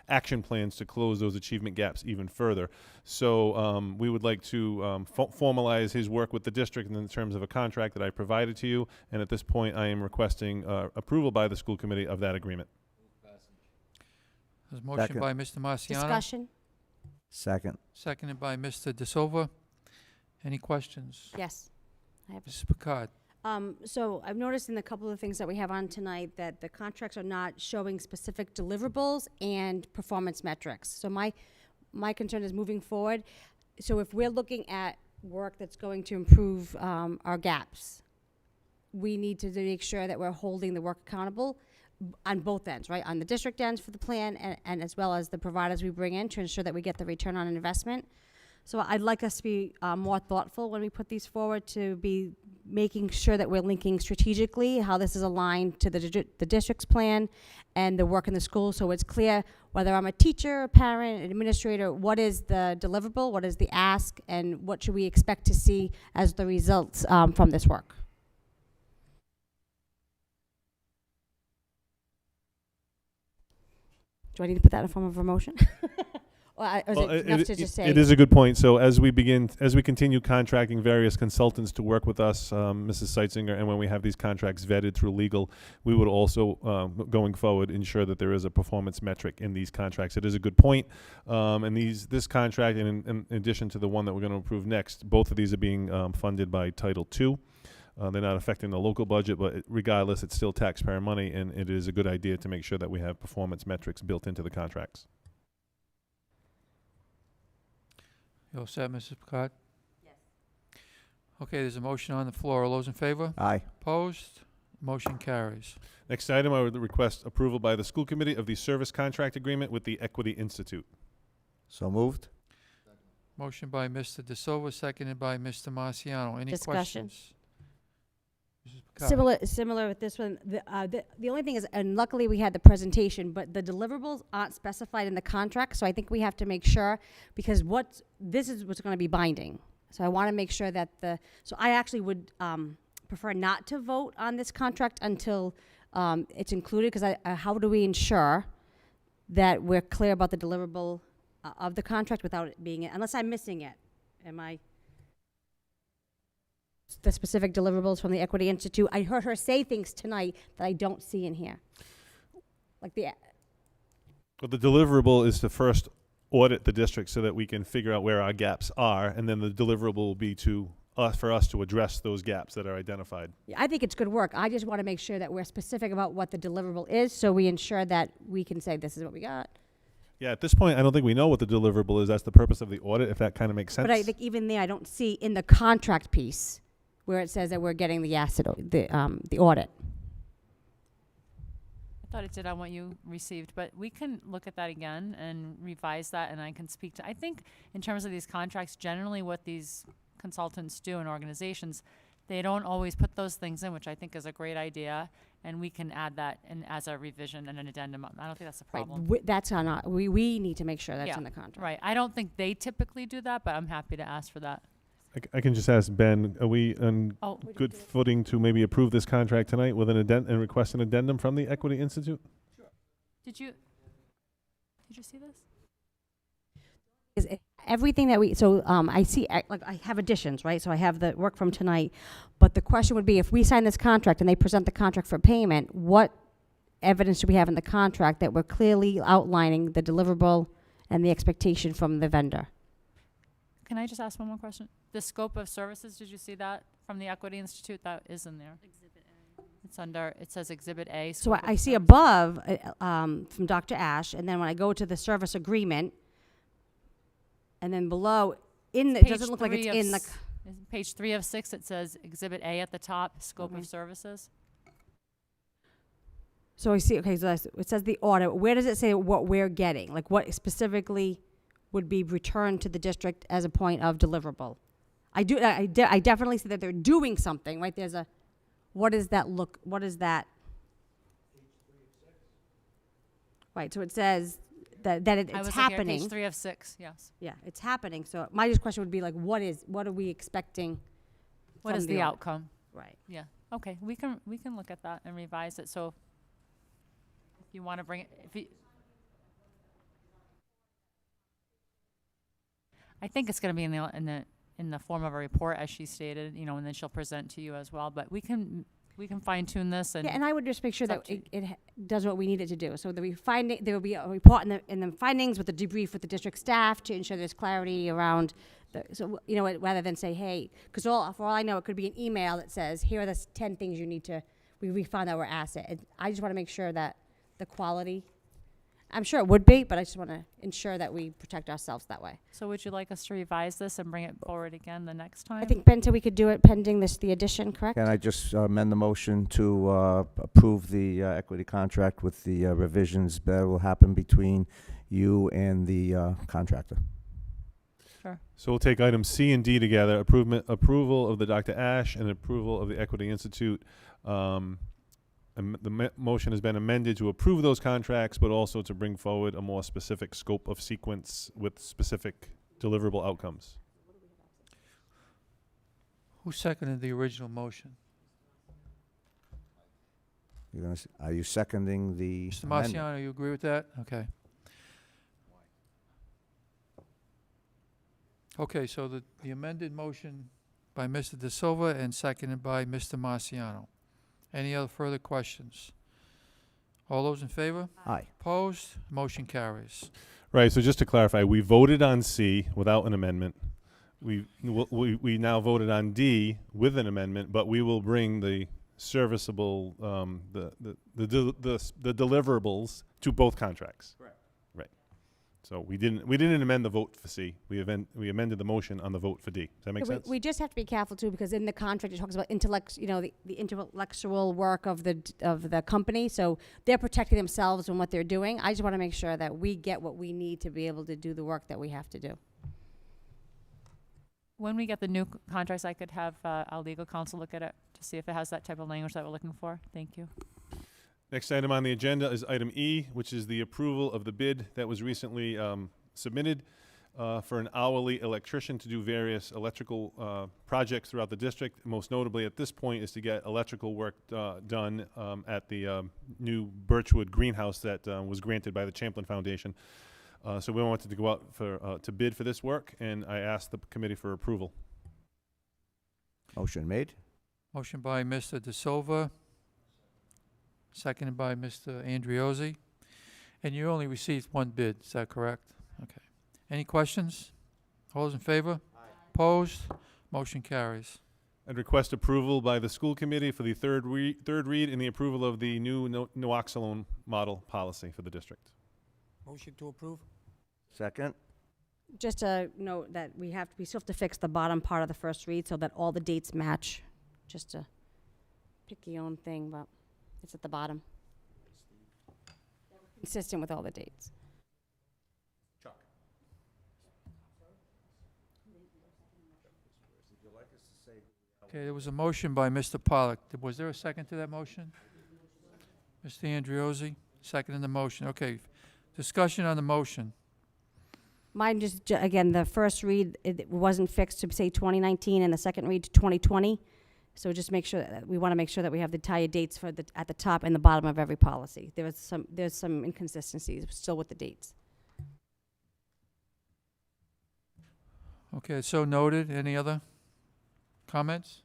action plans to close those achievement gaps even further. So we would like to formalize his work with the district in terms of a contract that I provided to you. And at this point, I am requesting approval by the school committee of that agreement. There's a motion Second. by Mr. Marciano. Discussion. Second. seconded by Mr. De Silva. Any questions? Yes. I have. Mrs. Picard. So I've noticed in a couple of things that we have on tonight that the contracts are not showing specific deliverables and performance metrics. So my concern is moving forward. So if we're looking at work that's going to improve our gaps, we need to make sure that we're holding the work accountable on both ends, right? On the district ends for the plan and as well as the providers we bring in to ensure that we get the return on investment. So I'd like us to be more thoughtful when we put these forward, to be making sure that we're linking strategically how this is aligned to the district's plan and the work in the school, so it's clear whether I'm a teacher, a parent, an administrator, what is the deliverable, what is the ask, and what should we expect to see as the results from this work. Do I need to put that in form of a motion? Or is it enough to just say? It is a good point. So as we continue contracting various consultants to work with us, Mrs. Seitzinger, and when we have these contracts vetted through legal, we would also, going forward, ensure that there is a performance metric in these contracts. It is a good point. And this contract, and in addition to the one that we're going to approve next, both of these are being funded by Title II. They're not affecting the local budget, but regardless, it's still taxpayer money, and it is a good idea to make sure that we have performance metrics built into the contracts. You all set, Mrs. Picard? Yes. Okay, there's a motion on the floor. All those in favor? Aye. Opposed? Motion carries. Next item, I would request approval by the school committee of the service contract agreement with the Equity Institute. So moved. Motion by Mr. De Silva, seconded by Mr. Marciano. Any Discussion. questions? Mrs. Picard. Similar with this one. The only thing is, and luckily we had the presentation, but the deliverables aren't specified in the contract, so I think we have to make sure, because this is what's going to be binding. So I want to make sure that so I actually would prefer not to vote on this contract until it's included, because how do we ensure that we're clear about the deliverable of the contract without it being, unless I'm missing it? Am I? The specific deliverables from the Equity Institute. I heard her say things tonight that I don't see in here. Like But the deliverable is to first audit the district so that we can figure out where our gaps are, and then the deliverable will be for us to address those gaps that are identified. Yeah, I think it's good work. I just want to make sure that we're specific about what the deliverable is, so we ensure that we can say this is what we got. Yeah, at this point, I don't think we know what the deliverable is. That's the purpose of the audit, if that kind of makes sense. But I think even there, I don't see in the contract piece where it says that we're getting the the audit. I thought it did on what you received, but we can look at that again and revise that, and I can speak to, I think in terms of these contracts, generally what these consultants do in organizations, they don't always put those things in, which I think is a great idea, and we can add that in as a revision and an addendum. I don't think that's a problem. Right. That's on our, we need to make sure that's Yeah, in the contract. Right. I don't think they typically do that, but I'm happy to ask for that. I can just ask Ben, are we on good footing to maybe approve this contract tonight with an and request an addendum from the Equity Institute? Did you see this? Is everything that I see, like I have additions, right? So I have the work from tonight, but the question would be, if we sign this contract and they present the contract for payment, what evidence do we have in the contract that we're clearly outlining the deliverable and the expectation from the vendor? Can I just ask one more question? The scope of services, did you see that from the Equity Institute? That is in there. Exhibit A. It's under, it says Exhibit A. So scope I of see services. above from Dr. Ash, and then when I go to the service agreement, and then below, it doesn't look like it's in the. Page 3 of 6, it says Exhibit A at the top, scope Okay. of services. So I see, okay, so it says the audit. Where does it say what we're getting? Like what specifically would be returned to the district as a point of deliverable? I definitely see that they're doing something, right? There's a, what does that look, what is that? Right, so it says that I it's was happening. looking at page 3 of 6, yes. Yeah, it's happening. So my just question would be like, what are we expecting? What from is the audit? outcome? Right. Yeah, okay, we can look at that and revise it, so if you want to bring it, I think it's going to be in the form of a report, as she stated, and then she'll present to you as well, but we can we can fine tune this and. Yeah, and I would just make sure It's up that to it does what we need it to do. So there will be a report in the findings with the debrief with the district staff to ensure there's clarity around rather than say, hey, because for all I know, it could be an email that says, here are the 10 things you need to, we found our asset. I just want to make sure that the quality, I'm sure it would be, but I just want to ensure that we protect ourselves that way. So would you like us to revise this and bring it forward again the next time? I think, Benta, we could do it pending the addition, correct? Can I just amend the motion to approve the equity contract with the revisions that will happen between you and the contractor? Sure. So we'll take items C and D together, approval of the Dr. Ash and approval of the Equity Institute. Motion has been amended to approve those contracts, but also to bring forward a more specific scope of sequence with specific deliverable outcomes. Who seconded the original motion? Are you seconding the Mr. amendment? Marciano, you agree with that? Okay. Okay, so the amended motion by Mr. De Silva and seconded by Mr. Marciano. Any other further questions? All those in favor? Aye. Opposed? Motion carries. Right, so just to clarify, we voted on C without an amendment. We now voted on D with an amendment, but we will bring the serviceable, the deliverables to both contracts. Correct. Right. So we didn't amend the vote for C. We amended the motion on the vote for D. Does that make sense? We just have to be careful too, because in the contract it talks about the intellectual work of the company. So they're protecting themselves and what they're doing. I just want to make sure that we get what we need to be able to do the work that we have to do. When we get the new contracts, I could have our legal counsel look at it to see if it has that type of language that we're looking for. Thank you. Next item on the agenda is item E, which is the approval of the bid that was recently submitted for an hourly electrician to do various electrical projects throughout the district. Most notably at this point is to get electrical work done at the new Birchwood greenhouse that was granted by the Champlin Foundation. So we wanted to go out to bid for this work, and I asked the committee for approval. Motion made. Motion by Mr. De Silva, seconded by Mr. Andriozzi. And you only received one bid, is that correct? Okay. Any questions? All those in favor? Aye. Opposed? Motion carries. I'd request approval by the school committee for the third read and the approval of the new naloxone model policy for the district. Motion to approve? Second. Just to note that we still have to fix the bottom part of the first read so that all the dates match. Just to pick your own thing, but it's at the bottom. Consistent with all the dates. Chuck. Okay, there was a motion by Mr. Pollack. Was there a second to that motion? Mr. Andriozzi, second in the motion. Okay, discussion on the motion. Mine again, the first read, it wasn't fixed to say 2019 and the second read to 2020. So just make sure that we want to make sure that we have the entire dates at the top and the bottom of every policy. There's some inconsistencies still with the dates. Okay, so noted. Any other comments?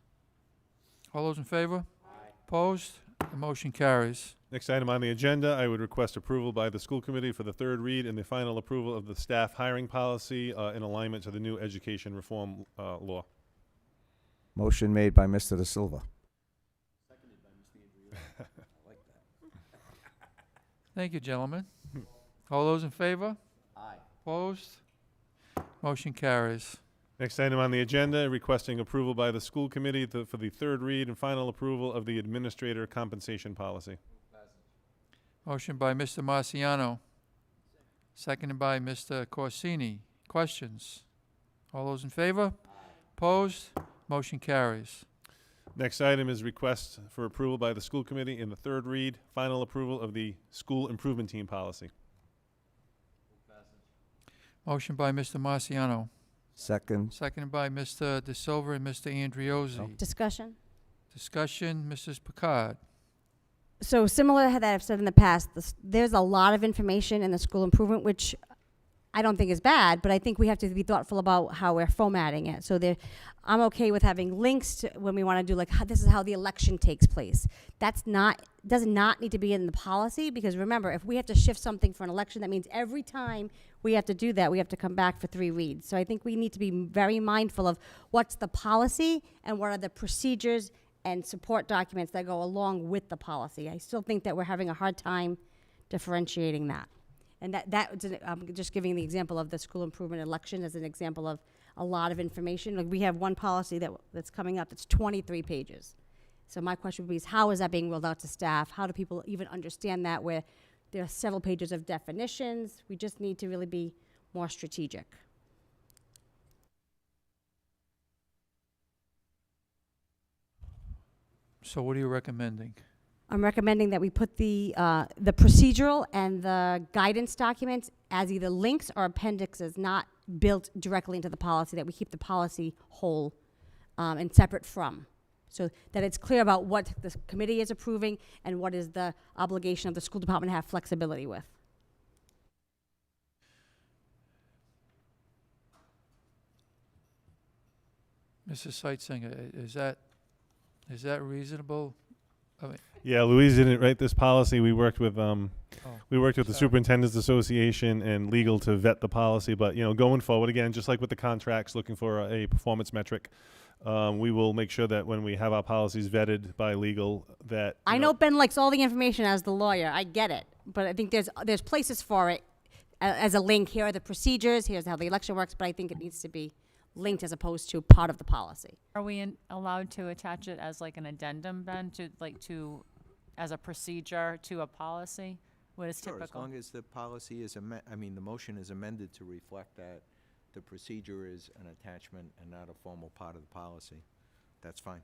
All those in favor? Aye. Opposed? The motion carries. Next item on the agenda, I would request approval by the school committee for the third read and the final approval of the staff hiring policy in alignment to the new education reform law. Motion made by Mr. De Silva. Seconded by Mr. Andriozzi. I like that. Thank you, gentlemen. All those in favor? Aye. Opposed? Motion carries. Next item on the agenda, requesting approval by the school committee for the third read and final approval of the administrator compensation policy. Motion by Mr. Marciano, seconded by Mr. Corsini. Questions? All those in favor? Opposed? Motion carries. Next item is request for approval by the school committee in the third read, final approval of the school improvement team policy. Motion by Mr. Marciano, Second. seconded by Mr. De Silva and Mr. Andriozzi. Discussion? Discussion, Mrs. Picard. So similar to that I've said in the past, there's a lot of information in the school improvement, which I don't think is bad, but I think we have to be thoughtful about how we're formatting it. So I'm okay with having links to when we want to do like this is how the election takes place. Does not need to be in the policy, because remember, if we have to shift something for an election, that means every time we have to do that, we have to come back for 3 reads. So I think we need to be very mindful of what's the policy and what are the procedures and support documents that go along with the policy. I still think that we're having a hard time differentiating that. And I'm just giving the example of the school improvement election as an example of a lot of information. Like, we have one policy that's coming up that's 23 pages. So my question would be, is how is that being rolled out to staff? How do people even understand that, where there are several pages of definitions? We just need to really be more strategic. So what are you recommending? I'm recommending that we put the procedural and the guidance documents as either links or appendixes, not built directly into the policy, that we keep the policy whole and separate from, so that it's clear about what the committee is approving and what is the obligation of the school department to have flexibility with. Mrs. Seitsinger, is that reasonable? I mean, Yeah, Louise didn't write this policy. We worked with the sorry. Superintendent's Association and legal to vet the policy. But going forward, again, just like with the contracts, looking for a performance metric, we will make sure that when we have our policies vetted by legal, that I know Ben likes all the information as the lawyer. I get it, but I think there's places for it as a link. Here are the procedures. Here's how the election works. But I think it needs to be linked as opposed to part of the policy. Are we allowed to attach it as like an addendum, Ben, as a procedure to a policy? What is Sure, typical? as long as the policy is the motion is amended to reflect that the procedure is an attachment and not a formal part of the policy. That's fine.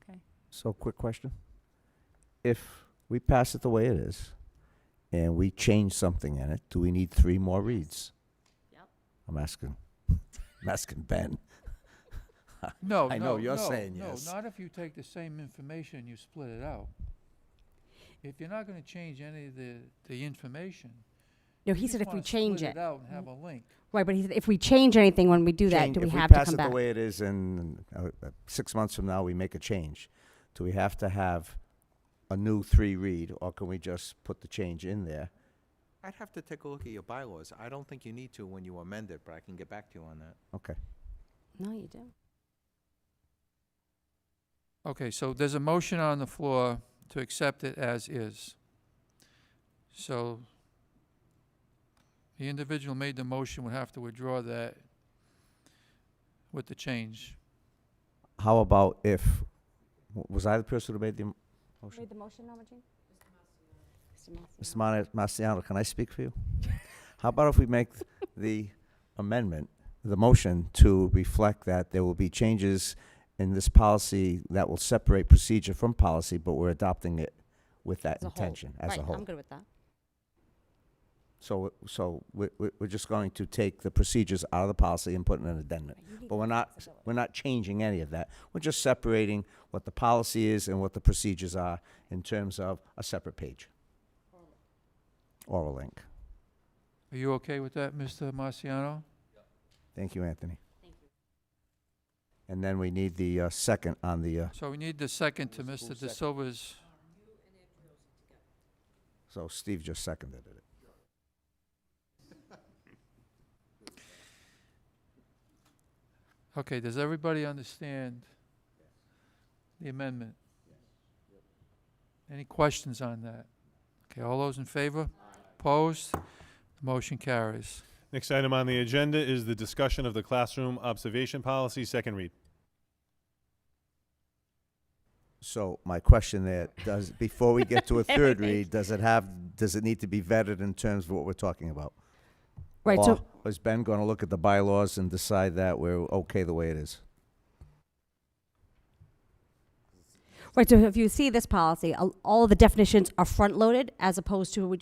Okay. So, quick question. If we pass it the way it is, and we change something in it, do we need 3 more reads? Yep. I'm asking Ben. No, I know you're saying no, yes. not if you take the same information and you split it out. If you're not going to change any of the information, No, he you said just if we wanna change split it. it out and have a link. Right, but he said if we change anything when we do that, do we If have we to pass come it back? the way it is, and 6 months from now we make a change, do we have to have a new 3 read, or can we just put the change in there? I'd have to take a look at your bylaws. I don't think you need to when you amend it, but I can get back to you on that. Okay. No, you do. Okay, so there's a motion on the floor to accept it as is. So the individual made the motion would have to withdraw that with the change. How about if, was I the person who made the motion? Read the motion, Norma Jean? Mr. Marciano, can I speak for you? How about if we make the amendment, the motion, to reflect that there will be changes in this policy that will separate procedure from policy, but we're adopting it with that As a whole. intention as a Right, whole. I'm good with that. So we're just going to take the procedures out of the policy and put in an addendum. But we're not changing any of that. We're just separating what the policy is and what the procedures are in terms of a separate page. Or a link. Are you okay with that, Mr. Marciano? Thank you, Anthony. Thank you. And then we need the second on the, So we need the second to Mr. De Silva's. so Steve just seconded it. Okay, does everybody understand the amendment? Any questions on that? Okay, all those in favor? Opposed? The motion carries. Next item on the agenda is the discussion of the classroom observation policy, second read. So my question there, before we get to a third read, does it need to be vetted in terms of what we're talking about? Right, Or so is Ben going to look at the bylaws and decide that we're okay the way it is? Right, so if you see this policy, all of the definitions are front-loaded as opposed to,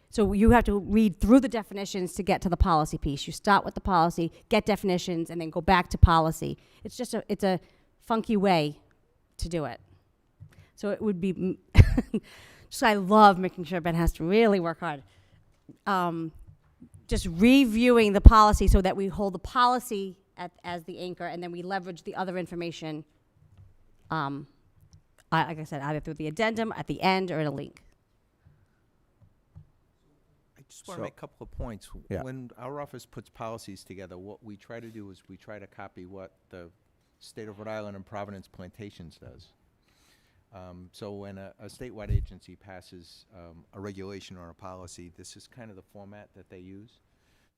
so you have to read through the definitions to get to the policy piece. You start with the policy, get definitions, and then go back to policy. It's just it's a funky way to do it. So it would be, so I love making sure Ben has to really work hard. just reviewing the policy so that we hold the policy as the anchor, and then we leverage the other information, like I said, either through the addendum, at the end, or in a link. I just want So- to make a couple of points. Yeah. When our office puts policies together, what we try to do is we try to copy what the state of Rhode Island and Providence Plantations does. So when a statewide agency passes a regulation or a policy, this is kind of the format that they use.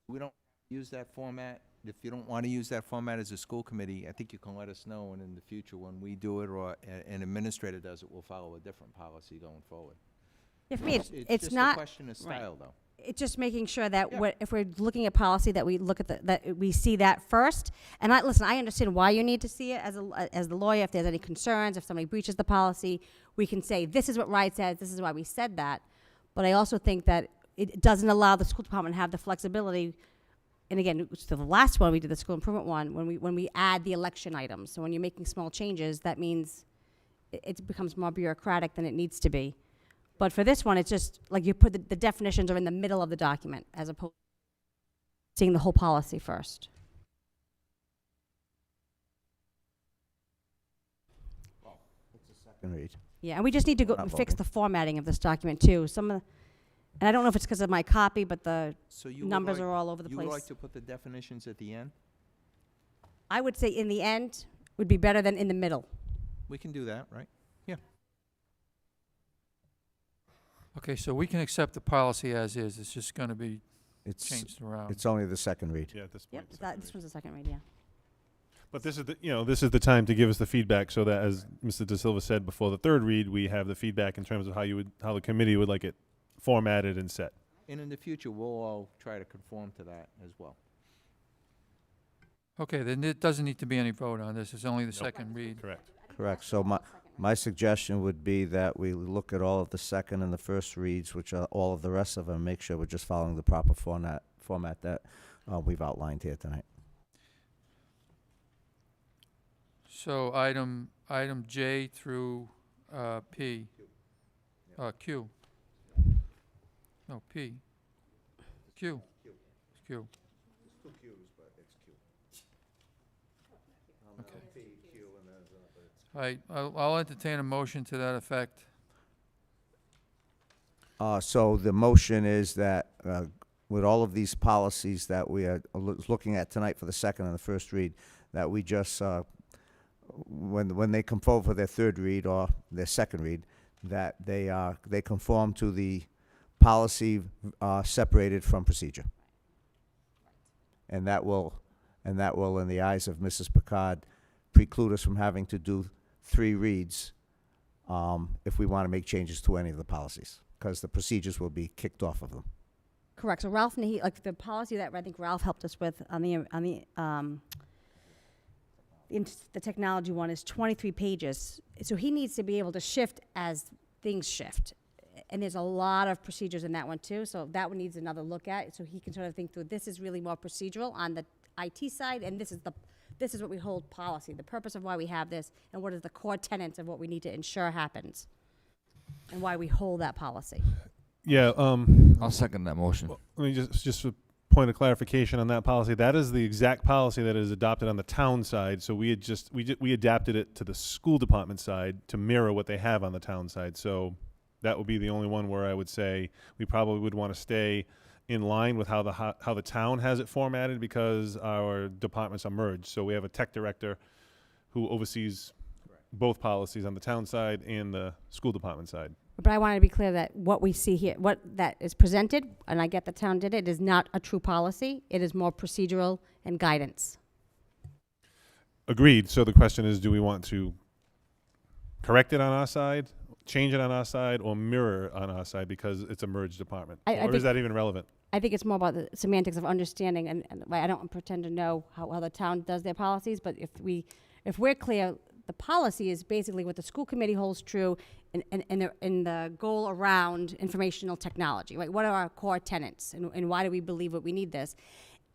We don't use that format. If you don't want to use that format as a school committee, I think you can let us know, and in the future, when we do it or an administrator does it, we'll follow a different policy going forward. Yeah, for me, it's just not. a question of style, though. It's just making sure that Yeah. if we're looking at policy, that we look at that we see that first. And listen, I understand why you need to see it as the lawyer. If there's any concerns, if somebody breaches the policy, we can say, this is what Ride says, this is why we said that. But I also think that it doesn't allow the school department to have the flexibility. And again, so the last one we did, the school improvement one, when we add the election items. So when you're making small changes, that means it becomes more bureaucratic than it needs to be. But for this one, it's just like you put the definitions are in the middle of the document as opposed to seeing the whole policy first. Second read. Yeah, and we just need to go Not and fix voting. the formatting of this document too. And I don't know if it's because of my copy, but the So you would numbers like- are all over the You place. would like to put the definitions at the end? I would say in the end would be better than in the middle. We can do that, right? Yeah. Okay, so we can accept the policy as is. It's just going to be It's, changed around. it's only the second read. Yeah, at this point. Yep, second this read. was the second read, yeah. But this is the time to give us the feedback so that, as Mr. De Silva said before the third read, we have the feedback in terms of how the committee would like it formatted and set. And in the future, we'll all try to conform to that as well. Okay, then it doesn't need to be any vote on this. It's only the second read. Correct. Correct. So my suggestion would be that we look at all of the second and the first reads, which are all of the rest of them, make sure we're just following the proper format that we've outlined here tonight. So item J through P. Q. No, P. Q. Q. There's two Qs, but it's Q. Okay. P, Q, and then All right, I'll entertain a motion to that effect. So the motion is that with all of these policies that we are looking at tonight for the second and the first read, that we just, when they come forward for their third read or their second read, that they conform to the policy separated from procedure. And that will, in the eyes of Mrs. Picard, preclude us from having to do 3 reads if we want to make changes to any of the policies, because the procedures will be kicked off of them. Correct. So Ralph, like the policy that I think Ralph helped us with on the technology one is 23 pages. So he needs to be able to shift as things shift. And there's a lot of procedures in that one too. So that one needs another look at. So he can sort of think through, this is really more procedural on the IT side, and this is what we hold policy, the purpose of why we have this, and what is the core tenets of what we need to ensure happens, and why we hold that policy. Yeah. I'll second that motion. Let me just a point of clarification on that policy. That is the exact policy that is adopted on the town side. So we adapted it to the school department side to mirror what they have on the town side. So that would be the only one where I would say we probably would want to stay in line with how the town has it formatted, because our departments are merged. So we have a tech director who oversees both policies on the town side and the school department side. But I wanted to be clear that what we see here, what that is presented, and I get the town did it, is not a true policy. It is more procedural and guidance. Agreed. So the question is, do we want to correct it on our side, change it on our side, or mirror on our side because it's a merged department? I Or think- is that even relevant? I think it's more about the semantics of understanding, and I don't pretend to know how the town does their policies, but if we're clear, the policy is basically what the school committee holds true in the goal around informational technology, right? What are our core tenets, and why do we believe what we need this?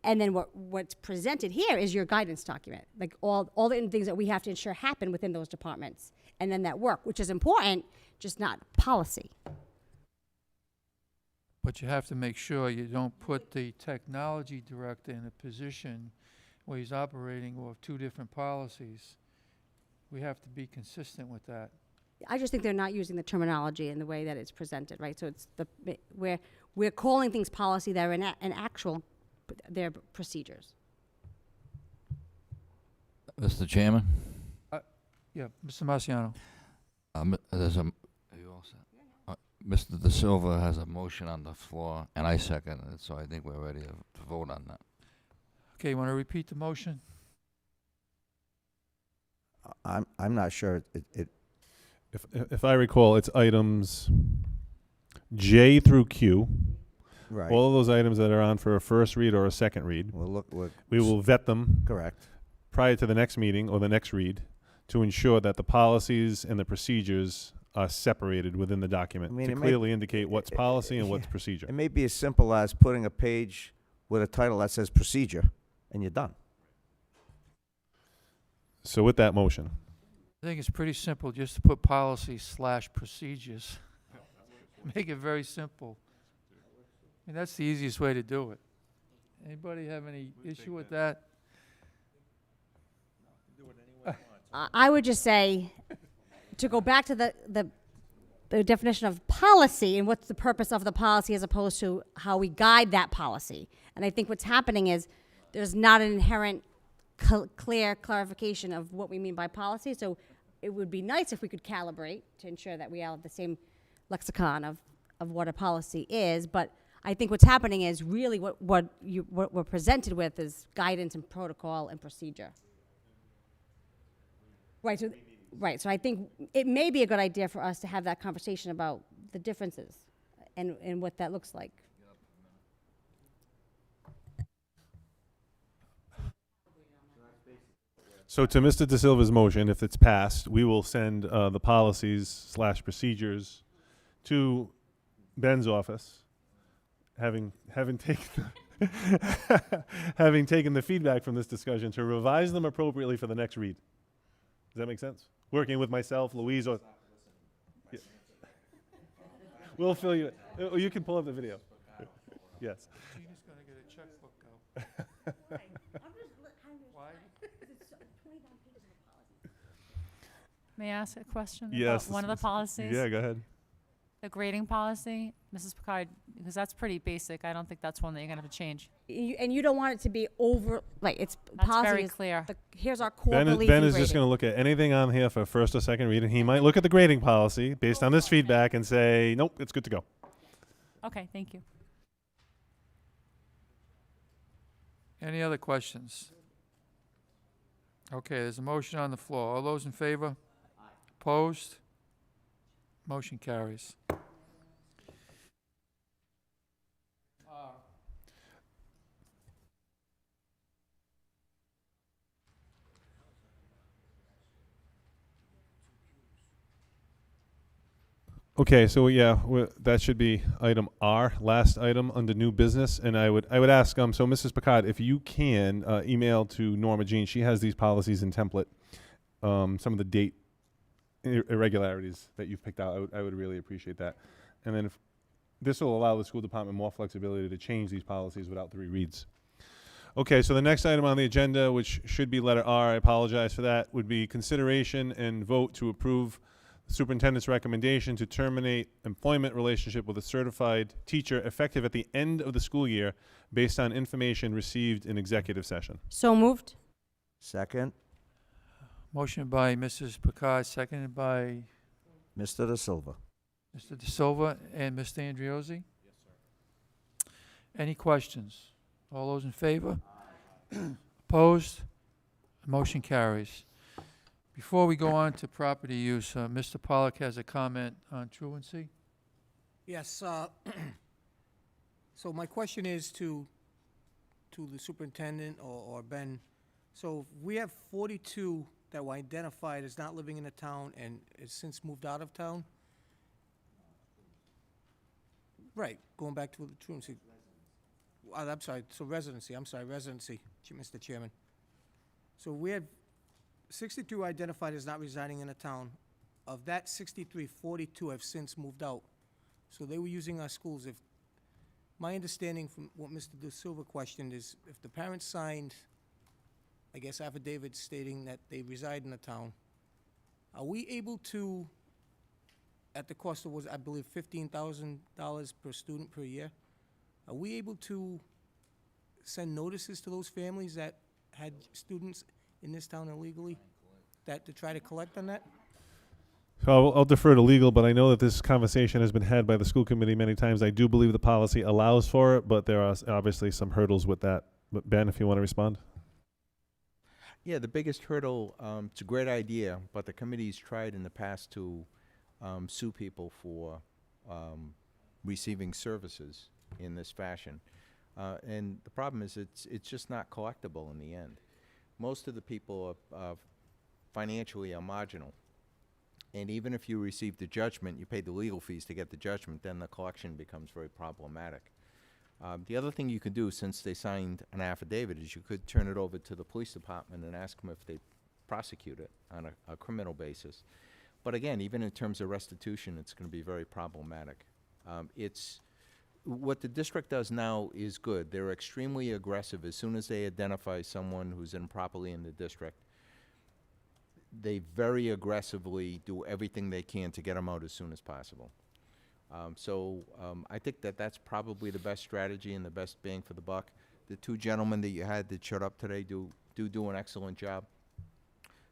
And then what's presented here is your guidance document, like all the things that we have to ensure happen within those departments, and then that work, which is important, just not policy. but you have to make sure you don't put the technology director in a position where he's operating with two different policies. We have to be consistent with that. I just think they're not using the terminology in the way that it's presented, right? So it's we're calling things policy that are in actual, they're procedures. Mr. Chairman? Yeah, Mr. Marciano. There's a, are you all set? Mr. De Silva has a motion on the floor, and I second it, so I think we're ready to vote on that. Okay, you want to repeat the motion? I'm not sure it If I recall, it's items J through Q. right. All of those items that are on for a first read or a second read. We will vet them. Correct. Prior to the next meeting or the next read to ensure that the policies and the procedures are separated within the document I mean, to it may- clearly indicate what's policy and what's procedure. It may be as simple as putting a page with a title that says procedure, and you're done. So with that motion, I think it's pretty simple just to put policy/procedures. Make it very simple. I mean, that's the easiest way to do it. Anybody have any issue with that? I would just say, to go back to the definition of policy and what's the purpose of the policy as opposed to how we guide that policy. And I think what's happening is there's not an inherent clear clarification of what we mean by policy. So it would be nice if we could calibrate to ensure that we all have the same lexicon of what a policy is. But I think what's happening is really what we're presented with is guidance and protocol and procedure. Right. So I think it may be a good idea for us to have that conversation about the differences and what that looks like. so to Mr. De Silva's motion, if it's passed, we will send the policies/procedures to Ben's office, having taken having taken the feedback from this discussion to revise them appropriately for the next read. Does that make sense? Working with myself, Louise, or yeah. We'll fill you. You can pull up the video. Yes. Gina's going to get a checkbook out. Why? May I ask a question Yes. about one of the policies? Yeah, go ahead. The grading policy, Mrs. Picard, because that's pretty basic. I don't think that's one that you're going to have to change. And you don't want it to be over, like, it's That's policy very is clear. Here's our core Ben belief is in just grading. going to look at anything on here for first or second read, and he might look at the grading policy based on this feedback and say, nope, it's good to go. Okay, thank you. Any other questions? Okay, there's a motion on the floor. All those in favor? Opposed? Motion carries. Okay, so yeah, that should be item R, last item under new business, and I would ask so Mrs. Picard, if you can email to Norma Jean, she has these policies in template, some of the date irregularities that you've picked out. I would really appreciate that, and then if this will allow the school department more flexibility to change these policies without 3 reads. Okay, so the next item on the agenda, which should be letter R, I apologize for that, would be consideration and vote to approve the superintendent's recommendation to terminate employment relationship with a certified teacher effective at the end of the school year based on information received in executive session. So moved. Second, Motion by Mrs. Picard, seconded by Mr. De Silva. Mr. De Silva and Mr. Andriozzi. Yes, sir. Any questions? All those in favor? Opposed? Motion carries. Before we go on to property use, Mr. Pollack has a comment on truancy. Yes, so my question is to the superintendent or Ben. So we have 42 that were identified as not living in the town and has since moved out of town? Right, going back to the truancy. I'm sorry, so residency, Mr. Chairman. So we had 62 identified as not residing in the town. Of that 63, 42 have since moved out. So they were using our schools. If my understanding from what Mr. De Silva questioned is if the parents signed, I guess, affidavits stating that they reside in the town, are we able to, at the cost of, was, I believe, $15,000 per student per year, are we able to send notices to those families that had students in this town illegally, that to try to collect on that? So I'll defer to legal, but I know that this conversation has been had by the school committee many times. I do believe the policy allows for it, but there are obviously some hurdles with that. But Ben, if you want to respond. Yeah, the biggest hurdle, it's a great idea, but the committee's tried in the past to sue people for receiving services in this fashion. And the problem is it's just not collectible in the end. Most of the people financially are marginal. And even if you receive the judgment, you pay the legal fees to get the judgment, then the collection becomes very problematic. The other thing you could do, since they signed an affidavit, is you could turn it over to the police department and ask them if they prosecute it on a criminal basis. But again, even in terms of restitution, it's going to be very problematic. What the district does now is good. They're extremely aggressive. As soon as they identify someone who's improperly in the district, they very aggressively do everything they can to get them out as soon as possible. I think that that's probably the best strategy and the best bang for the buck. The two gentlemen that you had that showed up today do an excellent job.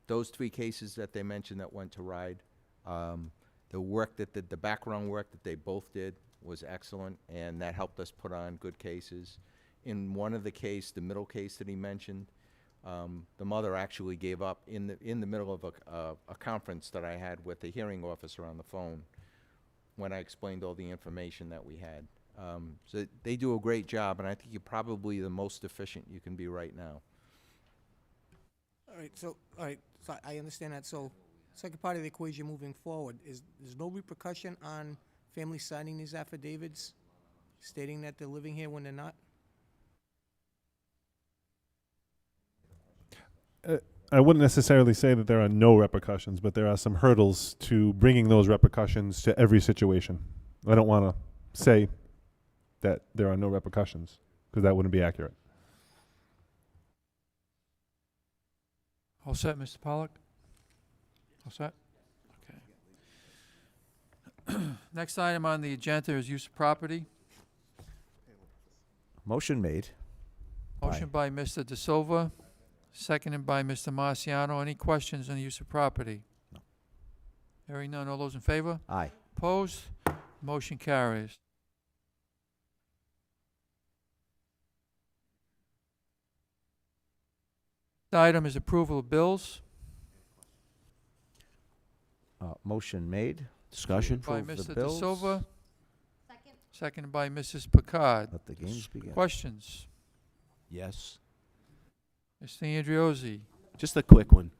Those 3 cases that they mentioned that went to RIDE, the background work that they both did was excellent, and that helped us put on good cases. In one of the case, the middle case that he mentioned, the mother actually gave up in the middle of a conference that I had with the hearing officer on the phone when I explained all the information that we had. So they do a great job, and I think you're probably the most efficient you can be right now. All right, so I understand that. So, second part of the equation moving forward is there's no repercussion on families signing these affidavits stating that they're living here when they're not? I wouldn't necessarily say that there are no repercussions, but there are some hurdles to bringing those repercussions to every situation. I don't want to say that there are no repercussions, because that wouldn't be accurate. All set, Mr. Pollock? All set? Okay. Next item on the agenda is use of property. Motion made. Motion by Mr. De Silva, seconded by Mr. Marciano. Any questions on the use of property? No. Hearing none. All those in favor? Aye. Opposed? Motion carries. The item is approval of bills. Motion made. Discussion? By Approve the Mr. De bills. Silva. Seconded by Mrs. Picard. Let the games begin. Questions? Yes. Mr. Andriozzi. Just a quick one.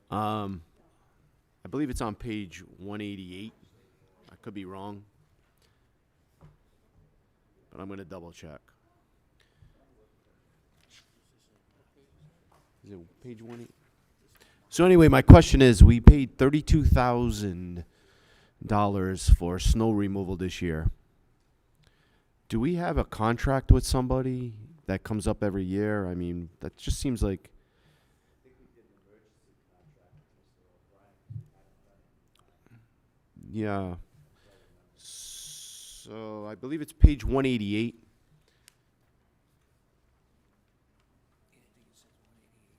I believe it's on page 188. I could be wrong, but I'm going to double check. Is it page 188? So anyway, my question is, we paid $32,000 for snow removal this year. Do we have a contract with somebody that comes up every year? I mean, that just seems like... Yeah. So I believe it's page 188.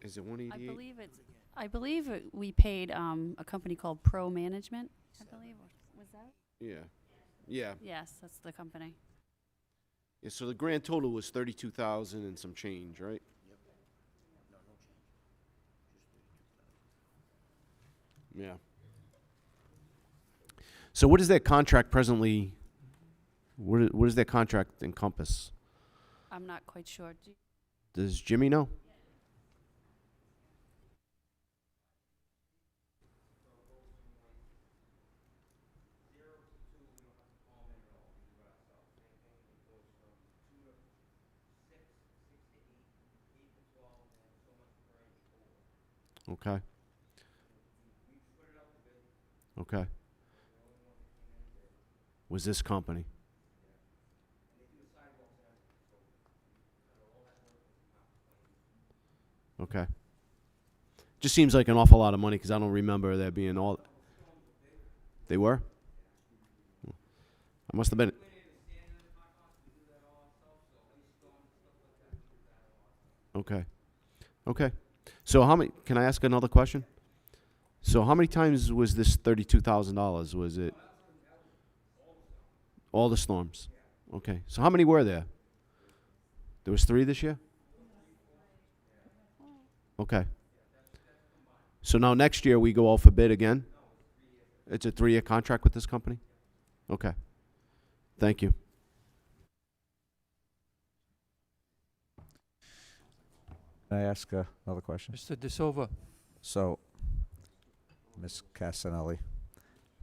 Is it 188? I believe we paid a company called Pro Management, I believe. Was that? Yeah. Yeah. Yes, that's the company. Yeah, so the grand total was 32,000 and some change, right? Yeah. So what does that contract presently, what does that contract encompass? I'm not quite sure. Does Jimmy know? Okay. Okay. Was this company? Okay. Just seems like an awful lot of money because I don't remember there being all. They were? I must have been. Okay. Okay. So how many, can I ask another question? So how many times was this $32,000? Was it all the storms? Okay. So how many were there? There was 3 this year? Okay. So now next year we go out for bid again? It's a 3-year contract with this company? Okay. Thank you. Can I ask another question? Mr. De Silva. So, Ms. Casanelli,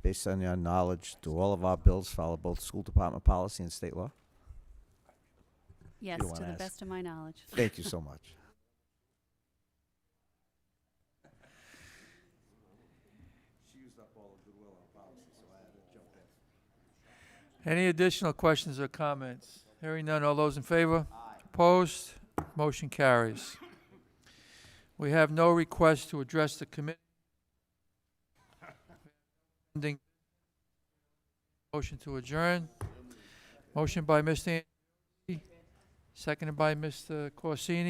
based on your knowledge, do all of our bills follow both school department policy and state law? Yes, don't to wanna the ask. best of my knowledge. Thank you so much. She used up all the goodwill on policy, so I had to jump in. Any additional questions or comments? Hearing none, all those in favor? Opposed? Motion carries. We have no request to address the committee. Motion to adjourn. Motion by Mr. Seconded by Mr. Corsini.